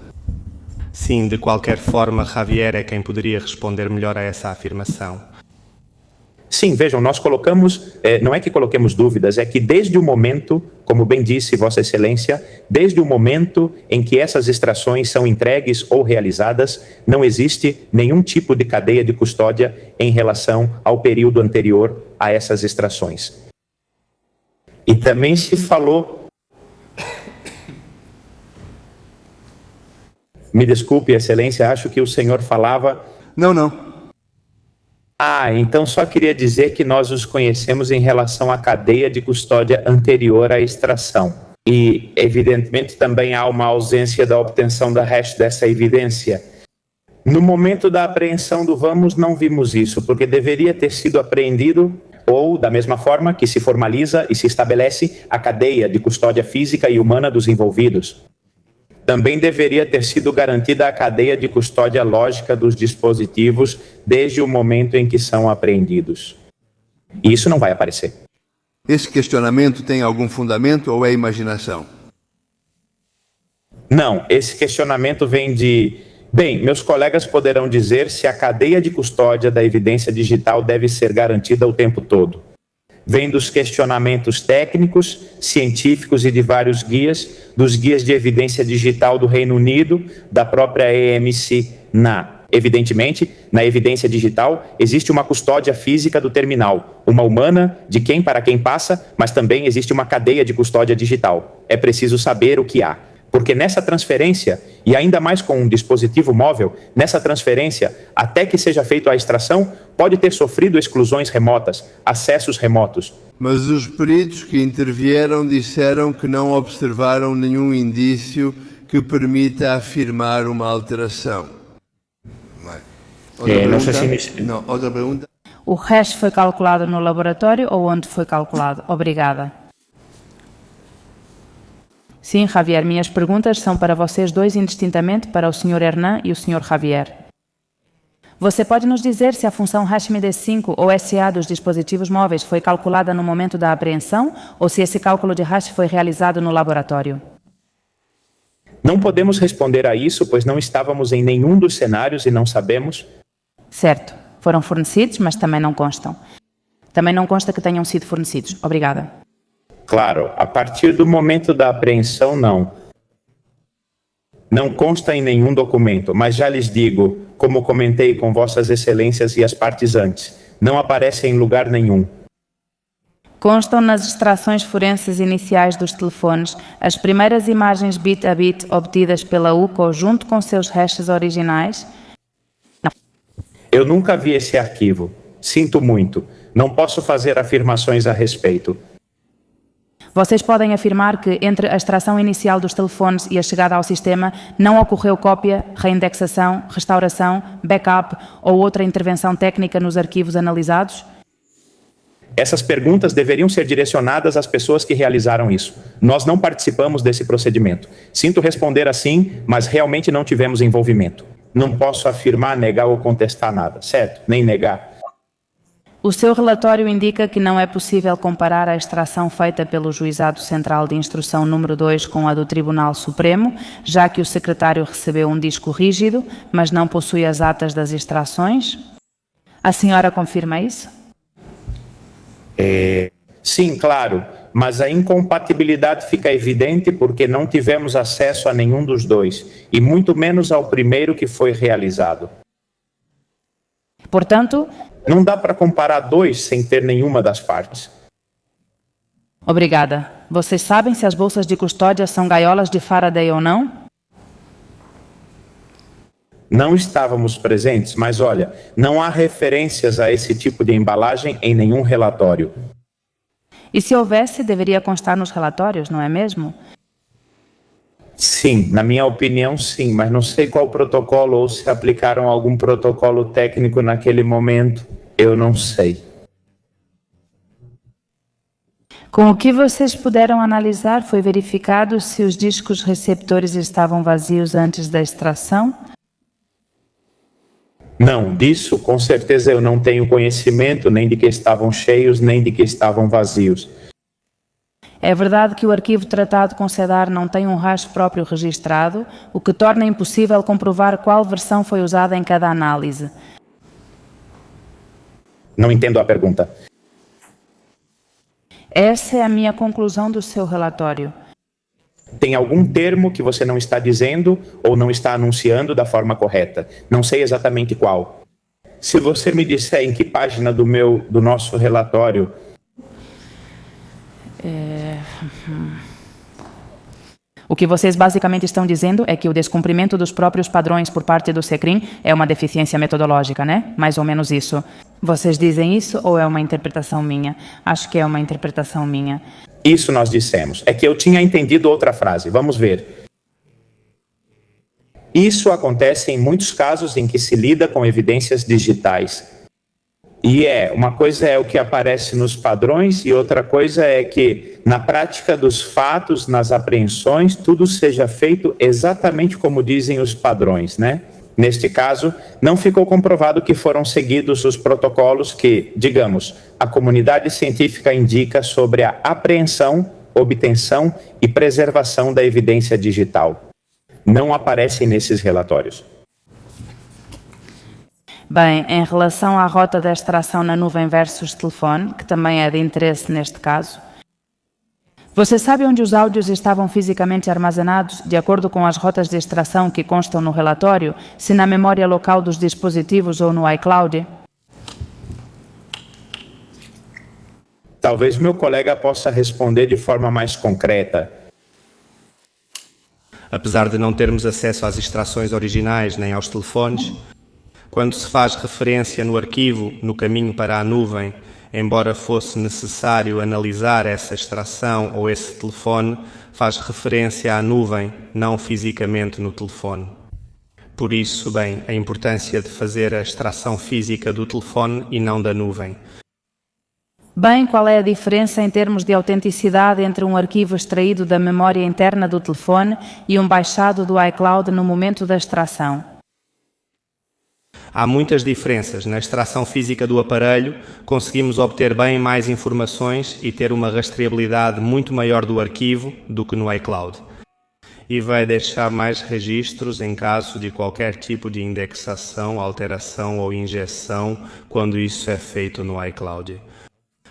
Sim, de qualquer forma, Javier é quem poderia responder melhor a essa afirmação. Sim, vejam, nós colocamos, não é que coloquemos dúvidas, é que desde o momento, como bem disse Vossa Excelência, desde o momento em que essas extrações são entregues ou realizadas, não existe nenhum tipo de cadeia de custódia em relação ao período anterior a essas extrações. E também se falou... Me desculpe, Excelência, acho que o senhor falava... Não. Então só queria dizer que nós os conhecemos em relação à cadeia de custódia anterior à extração. E, evidentemente, também há uma ausência da obtenção da hash dessa evidência. No momento da apreensão do vamos, não vimos isso, porque deveria ter sido apreendido, ou, da mesma forma que se formaliza e se estabelece a cadeia de custódia física e humana dos envolvidos. Também deveria ter sido garantida a cadeia de custódia lógica dos dispositivos desde o momento em que são apreendidos. E isso não vai aparecer. Esse questionamento tem algum fundamento ou é imaginação? Não, esse questionamento vem de... Bem, meus colegas poderão dizer se a cadeia de custódia da evidência digital deve ser garantida o tempo todo. Vem dos questionamentos técnicos, científicos e de vários guias, dos guias de evidência digital do Reino Unido, da própria EMC. Evidentemente, na evidência digital, existe uma custódia física do terminal, uma humana, de quem para quem passa, mas também existe uma cadeia de custódia digital. É preciso saber o que há. Porque nessa transferência, e ainda mais com um dispositivo móvel, nessa transferência, até que seja feita a extração, pode ter sofrido exclusões remotas, acessos remotos. Mas os peritos que intervieram disseram que não observaram nenhum indício que permita afirmar uma alteração. Outra pergunta? O hash foi calculado no laboratório ou onde foi calculado? Obrigada. Sim, Javier, minhas perguntas são para vocês dois indistintamente, para o Sr. Hernan e o Sr. Javier. Você pode nos dizer se a função HashMD5 ou SA dos dispositivos móveis foi calculada no momento da apreensão ou se esse cálculo de hash foi realizado no laboratório? Não podemos responder a isso, pois não estávamos em nenhum dos cenários e não sabemos. Certo. Foram fornecidos, mas também não constam. Também não consta que tenham sido fornecidos. Obrigada. Claro, a partir do momento da apreensão, não. Não consta em nenhum documento, mas já lhes digo, como comentei com Vossas Excelências e as partes antes, não aparece em lugar nenhum. Constam nas extrações forenses iniciais dos telefones as primeiras imagens bit a bit obtidas pela UCO junto com seus hashes originais? Não. Eu nunca vi esse arquivo. Sinto muito. Não posso fazer afirmações a respeito. Vocês podem afirmar que entre a extração inicial dos telefones e a chegada ao sistema não ocorreu cópia, reindexação, restauração, backup ou outra intervenção técnica nos arquivos analisados? Essas perguntas deveriam ser direcionadas às pessoas que realizaram isso. Nós não participamos desse procedimento. Sinto responder assim, mas realmente não tivemos envolvimento. não posso afirmar, negar ou contestar nada, certo? Nem negar. O seu relatório indica que não é possível comparar a extração feita pelo Juizado Central de Instrução número 2 com a do Tribunal Supremo, já que o secretário recebeu um disco rígido, mas não possui as atas das extrações? A senhora confirma isso? Sim, claro, mas a incompatibilidade fica evidente porque não tivemos acesso a nenhum dos dois, e muito menos ao primeiro que foi realizado. Portanto, não dá para comparar dois sem ter nenhuma das partes. Obrigada. Vocês sabem se as bolsas de custódia são gaiolas de Faraday ou não? Não estávamos presentes, mas olha, não há referências a esse tipo de embalagem em nenhum relatório. E se houvesse, deveria constar nos relatórios, não é mesmo? Sim, na minha opinião, sim, mas não sei qual protocolo ou se aplicaram algum protocolo técnico naquele momento, eu não sei. Com o que vocês puderam analisar, foi verificado se os discos receptores estavam vazios antes da extração? Não, disso com certeza eu não tenho conhecimento, nem de que estavam cheios, nem de que estavam vazios. É verdade que o arquivo tratado com SEDAR não tem um hash próprio registrado, o que torna impossível comprovar qual versão foi usada em cada análise. Não entendo a pergunta. Essa é a minha conclusão do seu relatório. Tem algum termo que você não está dizendo ou não está anunciando da forma correta? Não sei exatamente qual. Se você me disser em que página do nosso relatório... O que vocês basicamente estão dizendo é que o descumprimento dos próprios padrões por parte do SECRIM é uma deficiência metodológica, né? Mais ou menos isso. Vocês dizem isso ou é uma interpretação minha? Acho que é uma interpretação minha. Isso nós dissemos. É que eu tinha entendido outra frase. Vamos ver. Isso acontece em muitos casos em que se lida com evidências digitais. E uma coisa é o que aparece nos padrões e outra coisa é que, na prática dos fatos, nas apreensões, tudo seja feito exatamente como dizem os padrões, né? Neste caso, não ficou comprovado que foram seguidos os protocolos que, digamos, a comunidade científica indica sobre a apreensão, obtenção e preservação da evidência digital. Não aparecem nesses relatórios. Bem, em relação à rota da extração na nuvem versus telefone, que também é de interesse neste caso, você sabe onde os áudios estavam fisicamente armazenados, de acordo com as rotas de extração que constam no relatório, se na memória local dos dispositivos ou no iCloud? Talvez meu colega possa responder de forma mais concreta. Apesar de não termos acesso às extrações originais nem aos telefones, quando se faz referência no arquivo, no caminho para a nuvem, embora fosse necessário analisar essa extração ou esse telefone, faz referência à nuvem, não fisicamente no telefone. Por isso, bem, a importância de fazer a extração física do telefone e não da nuvem. Bem, qual é a diferença em termos de autenticidade entre um arquivo extraído da memória interna do telefone e um baixado do iCloud no momento da extração? Há muitas diferenças. Na extração física do aparelho, conseguimos obter bem mais informações e ter uma rastreabilidade muito maior do arquivo do que no iCloud. E vai deixar mais registros em caso de qualquer tipo de indexação, alteração ou injeção quando isso é feito no iCloud.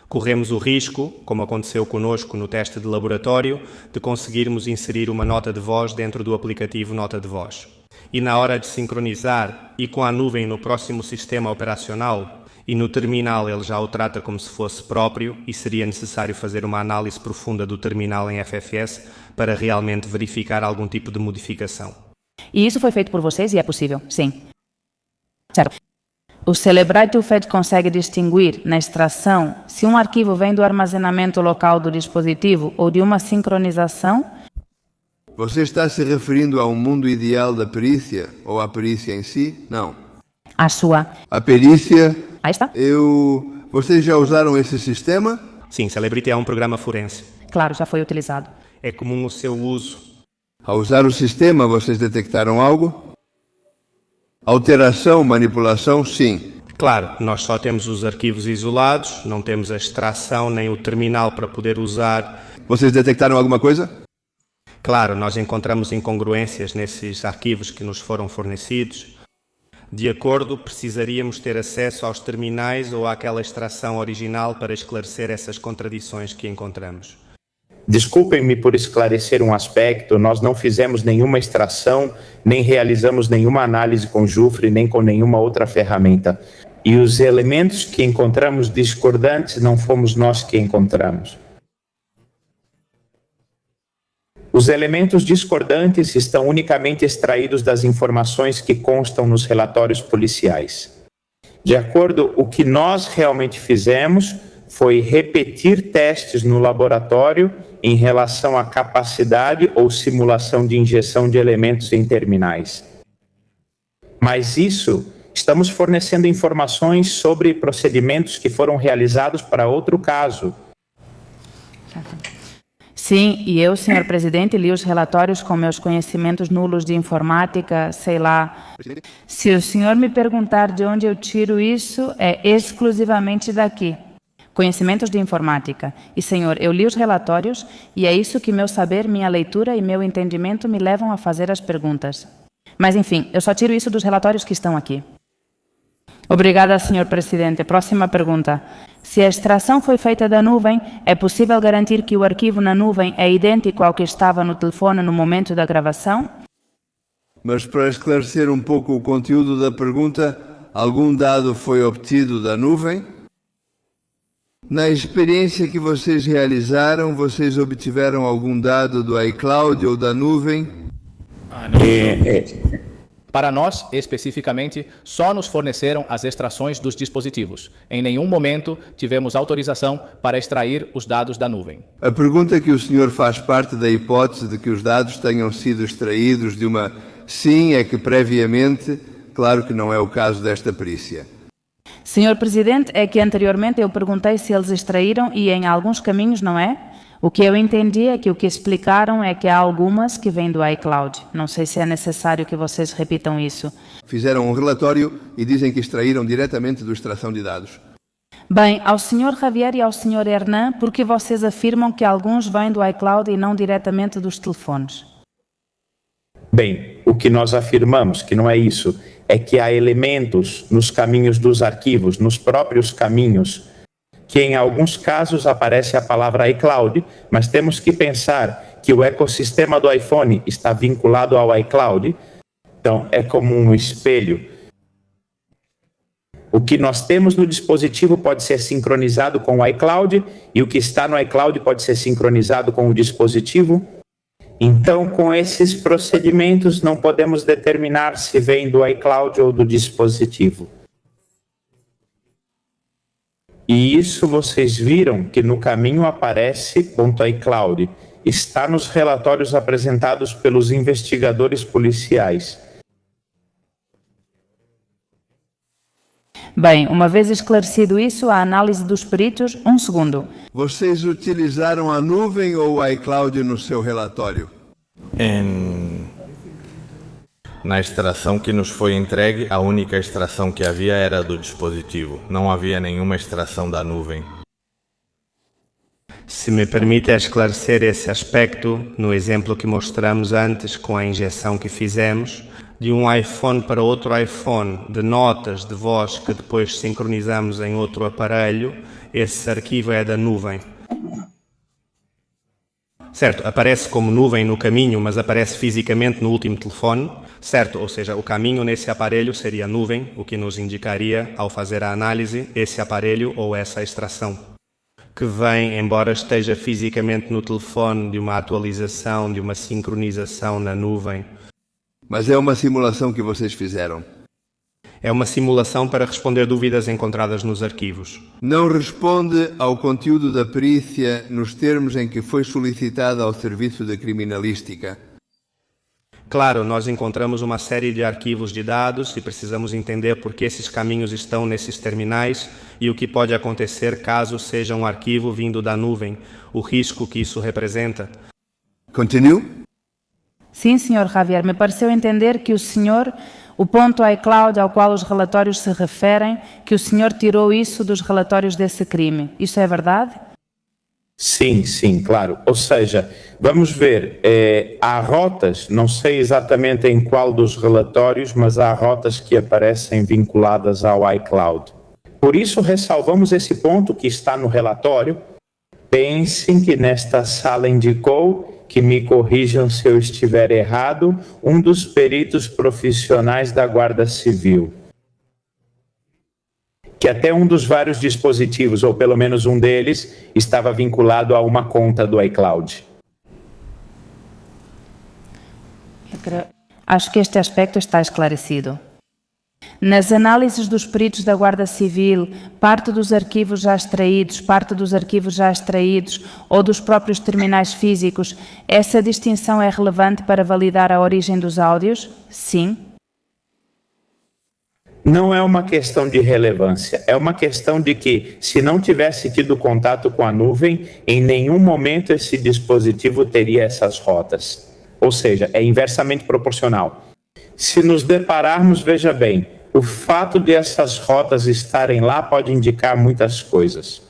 Corremos o risco, como aconteceu conosco no teste de laboratório, de conseguirmos inserir uma nota de voz dentro do aplicativo Nota de Voz. E na hora de sincronizar e com a nuvem no próximo sistema operacional e no terminal ele já o trata como se fosse próprio e seria necessário fazer uma análise profunda do terminal em FFS para realmente verificar algum tipo de modificação. E isso foi feito por vocês e é possível? Sim. Certo. O Celebrite Fed consegue distinguir na extração se um arquivo vem do armazenamento local do dispositivo ou de uma sincronização? Você está se referindo ao mundo ideal da perícia ou à perícia em si? Não. A sua. A perícia... Aí está. Vocês já usaram esse sistema? Sim, Celebrity é um programa forense. Claro, já foi utilizado. É comum o seu uso. Ao usar o sistema, vocês detectaram algo? Alteração, manipulação, sim. Claro, nós só temos os arquivos isolados, não temos a extração nem o terminal para poder usar. Vocês detectaram alguma coisa? Claro, nós encontramos incongruências nesses arquivos que nos foram fornecidos. De acordo, precisaríamos ter acesso aos terminais ou àquela extração original para esclarecer essas contradições que encontramos. Desculpem-me por esclarecer um aspecto, nós não fizemos nenhuma extração, nem realizamos nenhuma análise com Jufre, nem com nenhuma outra ferramenta. E os elementos que encontramos discordantes não fomos nós que encontramos. Os elementos discordantes estão unicamente extraídos das informações que constam nos relatórios policiais. De acordo, o que nós realmente fizemos foi repetir testes no laboratório em relação à capacidade ou simulação de injeção de elementos em terminais. Mas isso, estamos fornecendo informações sobre procedimentos que foram realizados para outro caso. Sim, e eu, senhor presidente, li os relatórios com meus conhecimentos nulos de informática, sei lá. Se o senhor me perguntar de onde eu tiro isso, é exclusivamente daqui. Conhecimentos de informática. E, senhor, eu li os relatórios e é isso que meu saber, minha leitura e meu entendimento me levam a fazer as perguntas. Mas, enfim, eu só tiro isso dos relatórios que estão aqui. Obrigada, senhor presidente. Próxima pergunta. Se a extração foi feita da nuvem, é possível garantir que o arquivo na nuvem é idêntico ao que estava no telefone no momento da gravação? Mas para esclarecer um pouco o conteúdo da pergunta, algum dado foi obtido da nuvem? Na experiência que vocês realizaram, vocês obtiveram algum dado do iCloud ou da nuvem? Para nós, especificamente, só nos forneceram as extrações dos dispositivos. Em nenhum momento tivemos autorização para extrair os dados da nuvem. A pergunta que o senhor faz parte da hipótese de que os dados tenham sido extraídos de uma sim é que previamente, claro que não é o caso desta perícia. Senhor presidente, é que anteriormente eu perguntei se eles extraíram e em alguns caminhos não é? O que eu entendi é que o que explicaram é que há algumas que vêm do iCloud. Não sei se é necessário que vocês repitam isso. Fizeram um relatório e dizem que extraíram diretamente do extração de dados. Bem, ao Sr. Javier e ao Sr. Hernan, por que vocês afirmam que alguns vêm do iCloud e não diretamente dos telefones? Bem, o que nós afirmamos, que não é isso, é que há elementos nos caminhos dos arquivos, nos próprios caminhos, que em alguns casos aparece a palavra iCloud, mas temos que pensar que o ecossistema do iPhone está vinculado ao iCloud, então é como um espelho. O que nós temos no dispositivo pode ser sincronizado com o iCloud e o que está no iCloud pode ser sincronizado com o dispositivo. Então, com esses procedimentos, não podemos determinar se vem do iCloud ou do dispositivo. E isso vocês viram que no caminho aparece .iCloud. Está nos relatórios apresentados pelos investigadores policiais. Bem, uma vez esclarecido isso, a análise dos peritos, um segundo. Vocês utilizaram a nuvem ou o iCloud no seu relatório? Na extração que nos foi entregue, a única extração que havia era do dispositivo. Não havia nenhuma extração da nuvem. Se me permite esclarecer esse aspecto, no exemplo que mostramos antes com a injeção que fizemos, de um iPhone para outro iPhone, de notas de voz que depois sincronizamos em outro aparelho, esse arquivo é da nuvem. Certo, aparece como nuvem no caminho, mas aparece fisicamente no último telefone, certo? Ou seja, o caminho nesse aparelho seria a nuvem, o que nos indicaria, ao fazer a análise, esse aparelho ou essa extração, que vem, embora esteja fisicamente no telefone, de uma atualização, de uma sincronização na nuvem. Mas é uma simulação que vocês fizeram? É uma simulação para responder dúvidas encontradas nos arquivos. Não responde ao conteúdo da perícia nos termos em que foi solicitada ao Serviço de Criminalística. Claro, nós encontramos uma série de arquivos de dados e precisamos entender por que esses caminhos estão nesses terminais e o que pode acontecer caso seja um arquivo vindo da nuvem, o risco que isso representa. Continue. Sim, Sr. Javier, me pareceu entender que o ponto iCloud ao qual os relatórios se referem, que o senhor tirou isso dos relatórios desse crime. Isso é verdade? Sim, claro. Ou seja, vamos ver, há rotas, não sei exatamente em qual dos relatórios, mas há rotas que aparecem vinculadas ao iCloud. Por isso, ressalvamos esse ponto que está no relatório. Pensem que nesta sala indicou, que me corrijam se eu estiver errado, um dos peritos profissionais da Guarda Civil. Que até um dos vários dispositivos, ou pelo menos um deles, estava vinculado a uma conta do iCloud. Acho que este aspecto está esclarecido. Nas análises dos peritos da Guarda Civil, parte dos arquivos já extraídos ou dos próprios terminais físicos, essa distinção é relevante para validar a origem dos áudios? Sim. Não é uma questão de relevância, é uma questão de que, se não tivesse tido contato com a nuvem, em nenhum momento esse dispositivo teria essas rotas. Ou seja, é inversamente proporcional. Se nos depararmos, veja bem, o fato de essas rotas estarem lá pode indicar muitas coisas.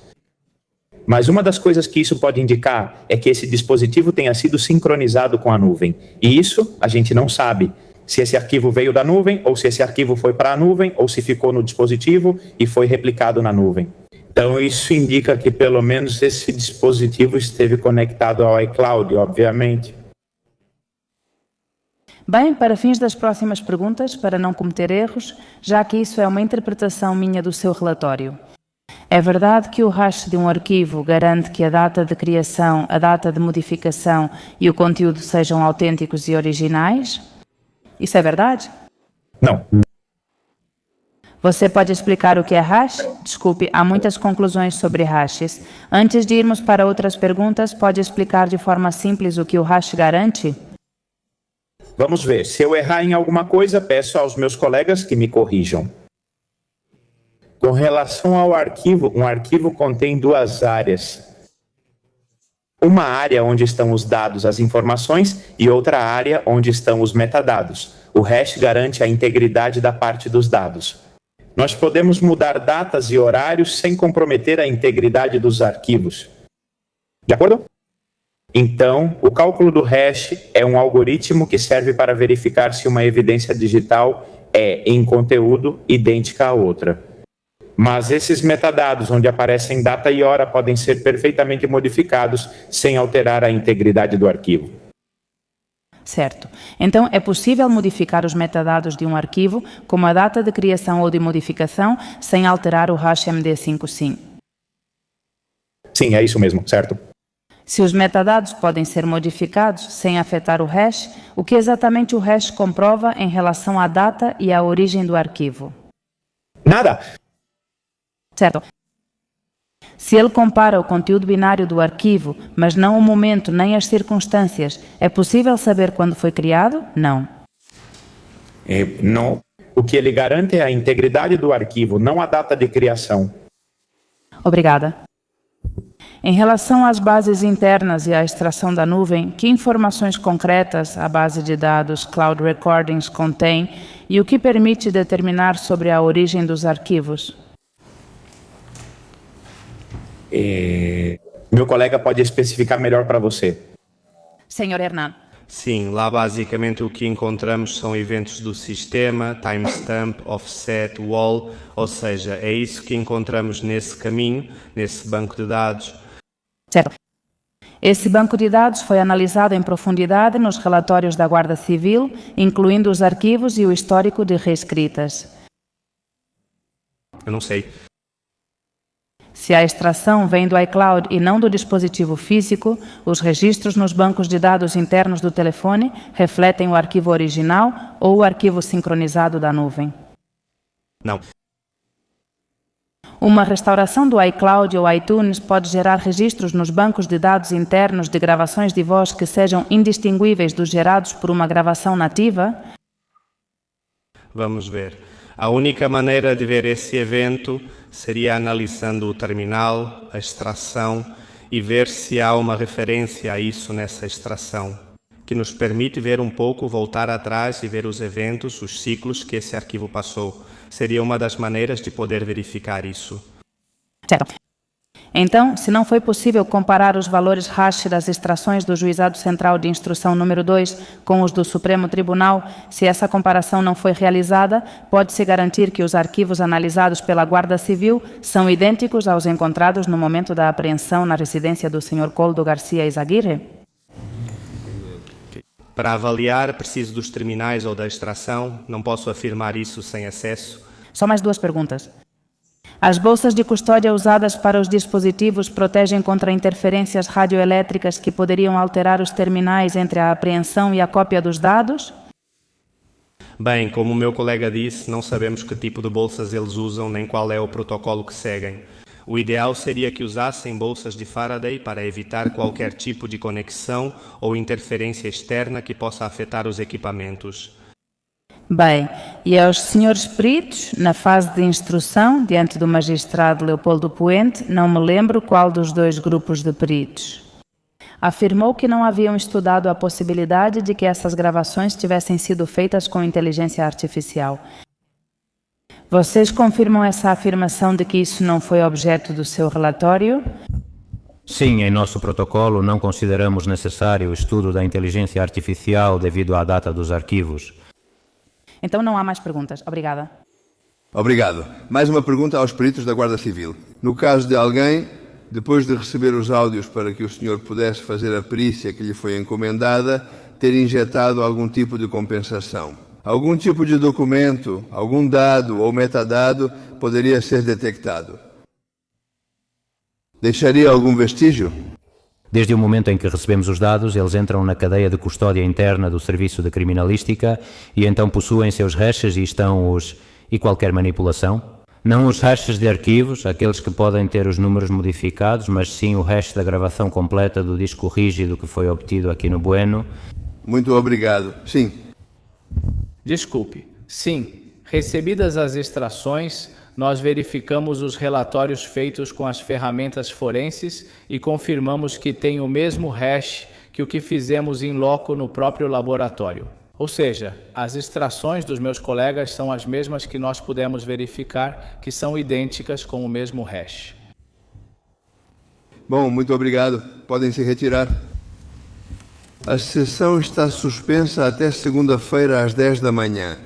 Mas uma das coisas que isso pode indicar é que esse dispositivo tenha sido sincronizado com a nuvem. E isso a gente não sabe. Se esse arquivo veio da nuvem, ou se esse arquivo foi para a nuvem, ou se ficou no dispositivo e foi replicado na nuvem. Então, isso indica que pelo menos esse dispositivo esteve conectado ao iCloud, obviamente. Bem, para fins das próximas perguntas, para não cometer erros, já que isso é uma interpretação minha do seu relatório. É verdade que o hash de um arquivo garante que a data de criação, a data de modificação e o conteúdo sejam autênticos e originais? Isso é verdade? Não. Você pode explicar o que é hash? Desculpe, há muitas conclusões sobre hashes. Antes de irmos para outras perguntas, pode explicar de forma simples o que o hash garante? Vamos ver. Se eu errar em alguma coisa, peço aos meus colegas que me corrijam. Com relação ao arquivo, um arquivo contém duas áreas. Uma área onde estão os dados, as informações, e outra área onde estão os metadados. O hash garante a integridade da parte dos dados. Nós podemos mudar datas e horários sem comprometer a integridade dos arquivos. De acordo? Então, o cálculo do hash é um algoritmo que serve para verificar se uma evidência digital é, em conteúdo, idêntica à outra. Mas esses metadados, onde aparecem data e hora, podem ser perfeitamente modificados sem alterar a integridade do arquivo. Certo. Então, é possível modificar os metadados de um arquivo, como a data de criação ou de modificação, sem alterar o hash MD5 sim? Sim, é isso mesmo, certo? Se os metadados podem ser modificados sem afetar o hash, o que exatamente o hash comprova em relação à data e à origem do arquivo? Nada! Certo. Se ele compara o conteúdo binário do arquivo, mas não o momento nem as circunstâncias, é possível saber quando foi criado? Não. Não. O que ele garante é a integridade do arquivo, não a data de criação. Obrigada. Em relação às bases internas e à extração da nuvem, que informações concretas a base de dados Cloud Recordings contém e o que permite determinar sobre a origem dos arquivos? Meu colega pode especificar melhor para você. Senhor Hernan. Sim, lá basicamente o que encontramos são eventos do sistema, timestamp, offset, wall, ou seja, é isso que encontramos nesse caminho, nesse banco de dados. Certo. Esse banco de dados foi analisado em profundidade nos relatórios da Guarda Civil, incluindo os arquivos e o histórico de reescritas. Eu não sei. Se a extração vem do iCloud e não do dispositivo físico, os registros nos bancos de dados internos do telefone refletem o arquivo original ou o arquivo sincronizado da nuvem? Não. Uma restauração do iCloud ou iTunes pode gerar registros nos bancos de dados internos de gravações de voz que sejam indistinguíveis dos gerados por uma gravação nativa? Vamos ver. A única maneira de ver esse evento seria analisando o terminal, a extração e ver se há uma referência a isso nessa extração. que nos permite ver um pouco, voltar atrás e ver os eventos, os ciclos que esse arquivo passou. Seria uma das maneiras de poder verificar isso. Certo. Então, se não foi possível comparar os valores hash das extrações do Juizado Central de Instrução número 2 com os do Supremo Tribunal, se essa comparação não foi realizada, pode-se garantir que os arquivos analisados pela Guarda Civil são idênticos aos encontrados no momento da apreensão na residência do Sr. Coldo Garcia Izaguirre? Para avaliar, preciso dos terminais ou da extração. Não posso afirmar isso sem acesso. Só mais 2 perguntas. As bolsas de custódia usadas para os dispositivos protegem contra interferências radioelétricas que poderiam alterar os terminais entre a apreensão e a cópia dos dados? Bem, como o meu colega disse, não sabemos que tipo de bolsas eles usam nem qual é o protocolo que seguem. O ideal seria que usassem bolsas de Faraday para evitar qualquer tipo de conexão ou interferência externa que possa afetar os equipamentos. Bem, e aos senhores peritos, na fase de instrução, diante do magistrado Leopoldo Puente, não me lembro qual dos 2 grupos de peritos. Afirmou que não haviam estudado a possibilidade de que essas gravações tivessem sido feitas com inteligência artificial. Vocês confirmam essa afirmação de que isso não foi objeto do seu relatório? Sim, em nosso protocolo não consideramos necessário o estudo da inteligência artificial devido à data dos arquivos. Então não há mais perguntas. Obrigada. Obrigado. Mais uma pergunta aos peritos da Guarda Civil. No caso de alguém, depois de receber os áudios para que o senhor pudesse fazer a perícia que lhe foi encomendada, ter injetado algum tipo de compensação. Algum tipo de documento, algum dado ou metadado poderia ser detectado. Deixaria algum vestígio? Desde o momento em que recebemos os dados, eles entram na cadeia de custódia interna do Serviço de Criminalística e então possuem seus hashes e estão os... e qualquer manipulação? Não os hashes de arquivos, aqueles que podem ter os números modificados, mas sim o hash da gravação completa do disco rígido que foi obtido aqui no Bueno. Muito obrigado. Sim. Desculpe. Sim, recebidas as extrações, nós verificamos os relatórios feitos com as ferramentas forenses e confirmamos que tem o mesmo hash que o que fizemos in loco no próprio laboratório. Ou seja, as extrações dos meus colegas são as mesmas que nós pudemos verificar, que são idênticas com o mesmo hash. Bom, muito obrigado. Podem se retirar. A sessão está suspensa até segunda-feira às 10 da manhã.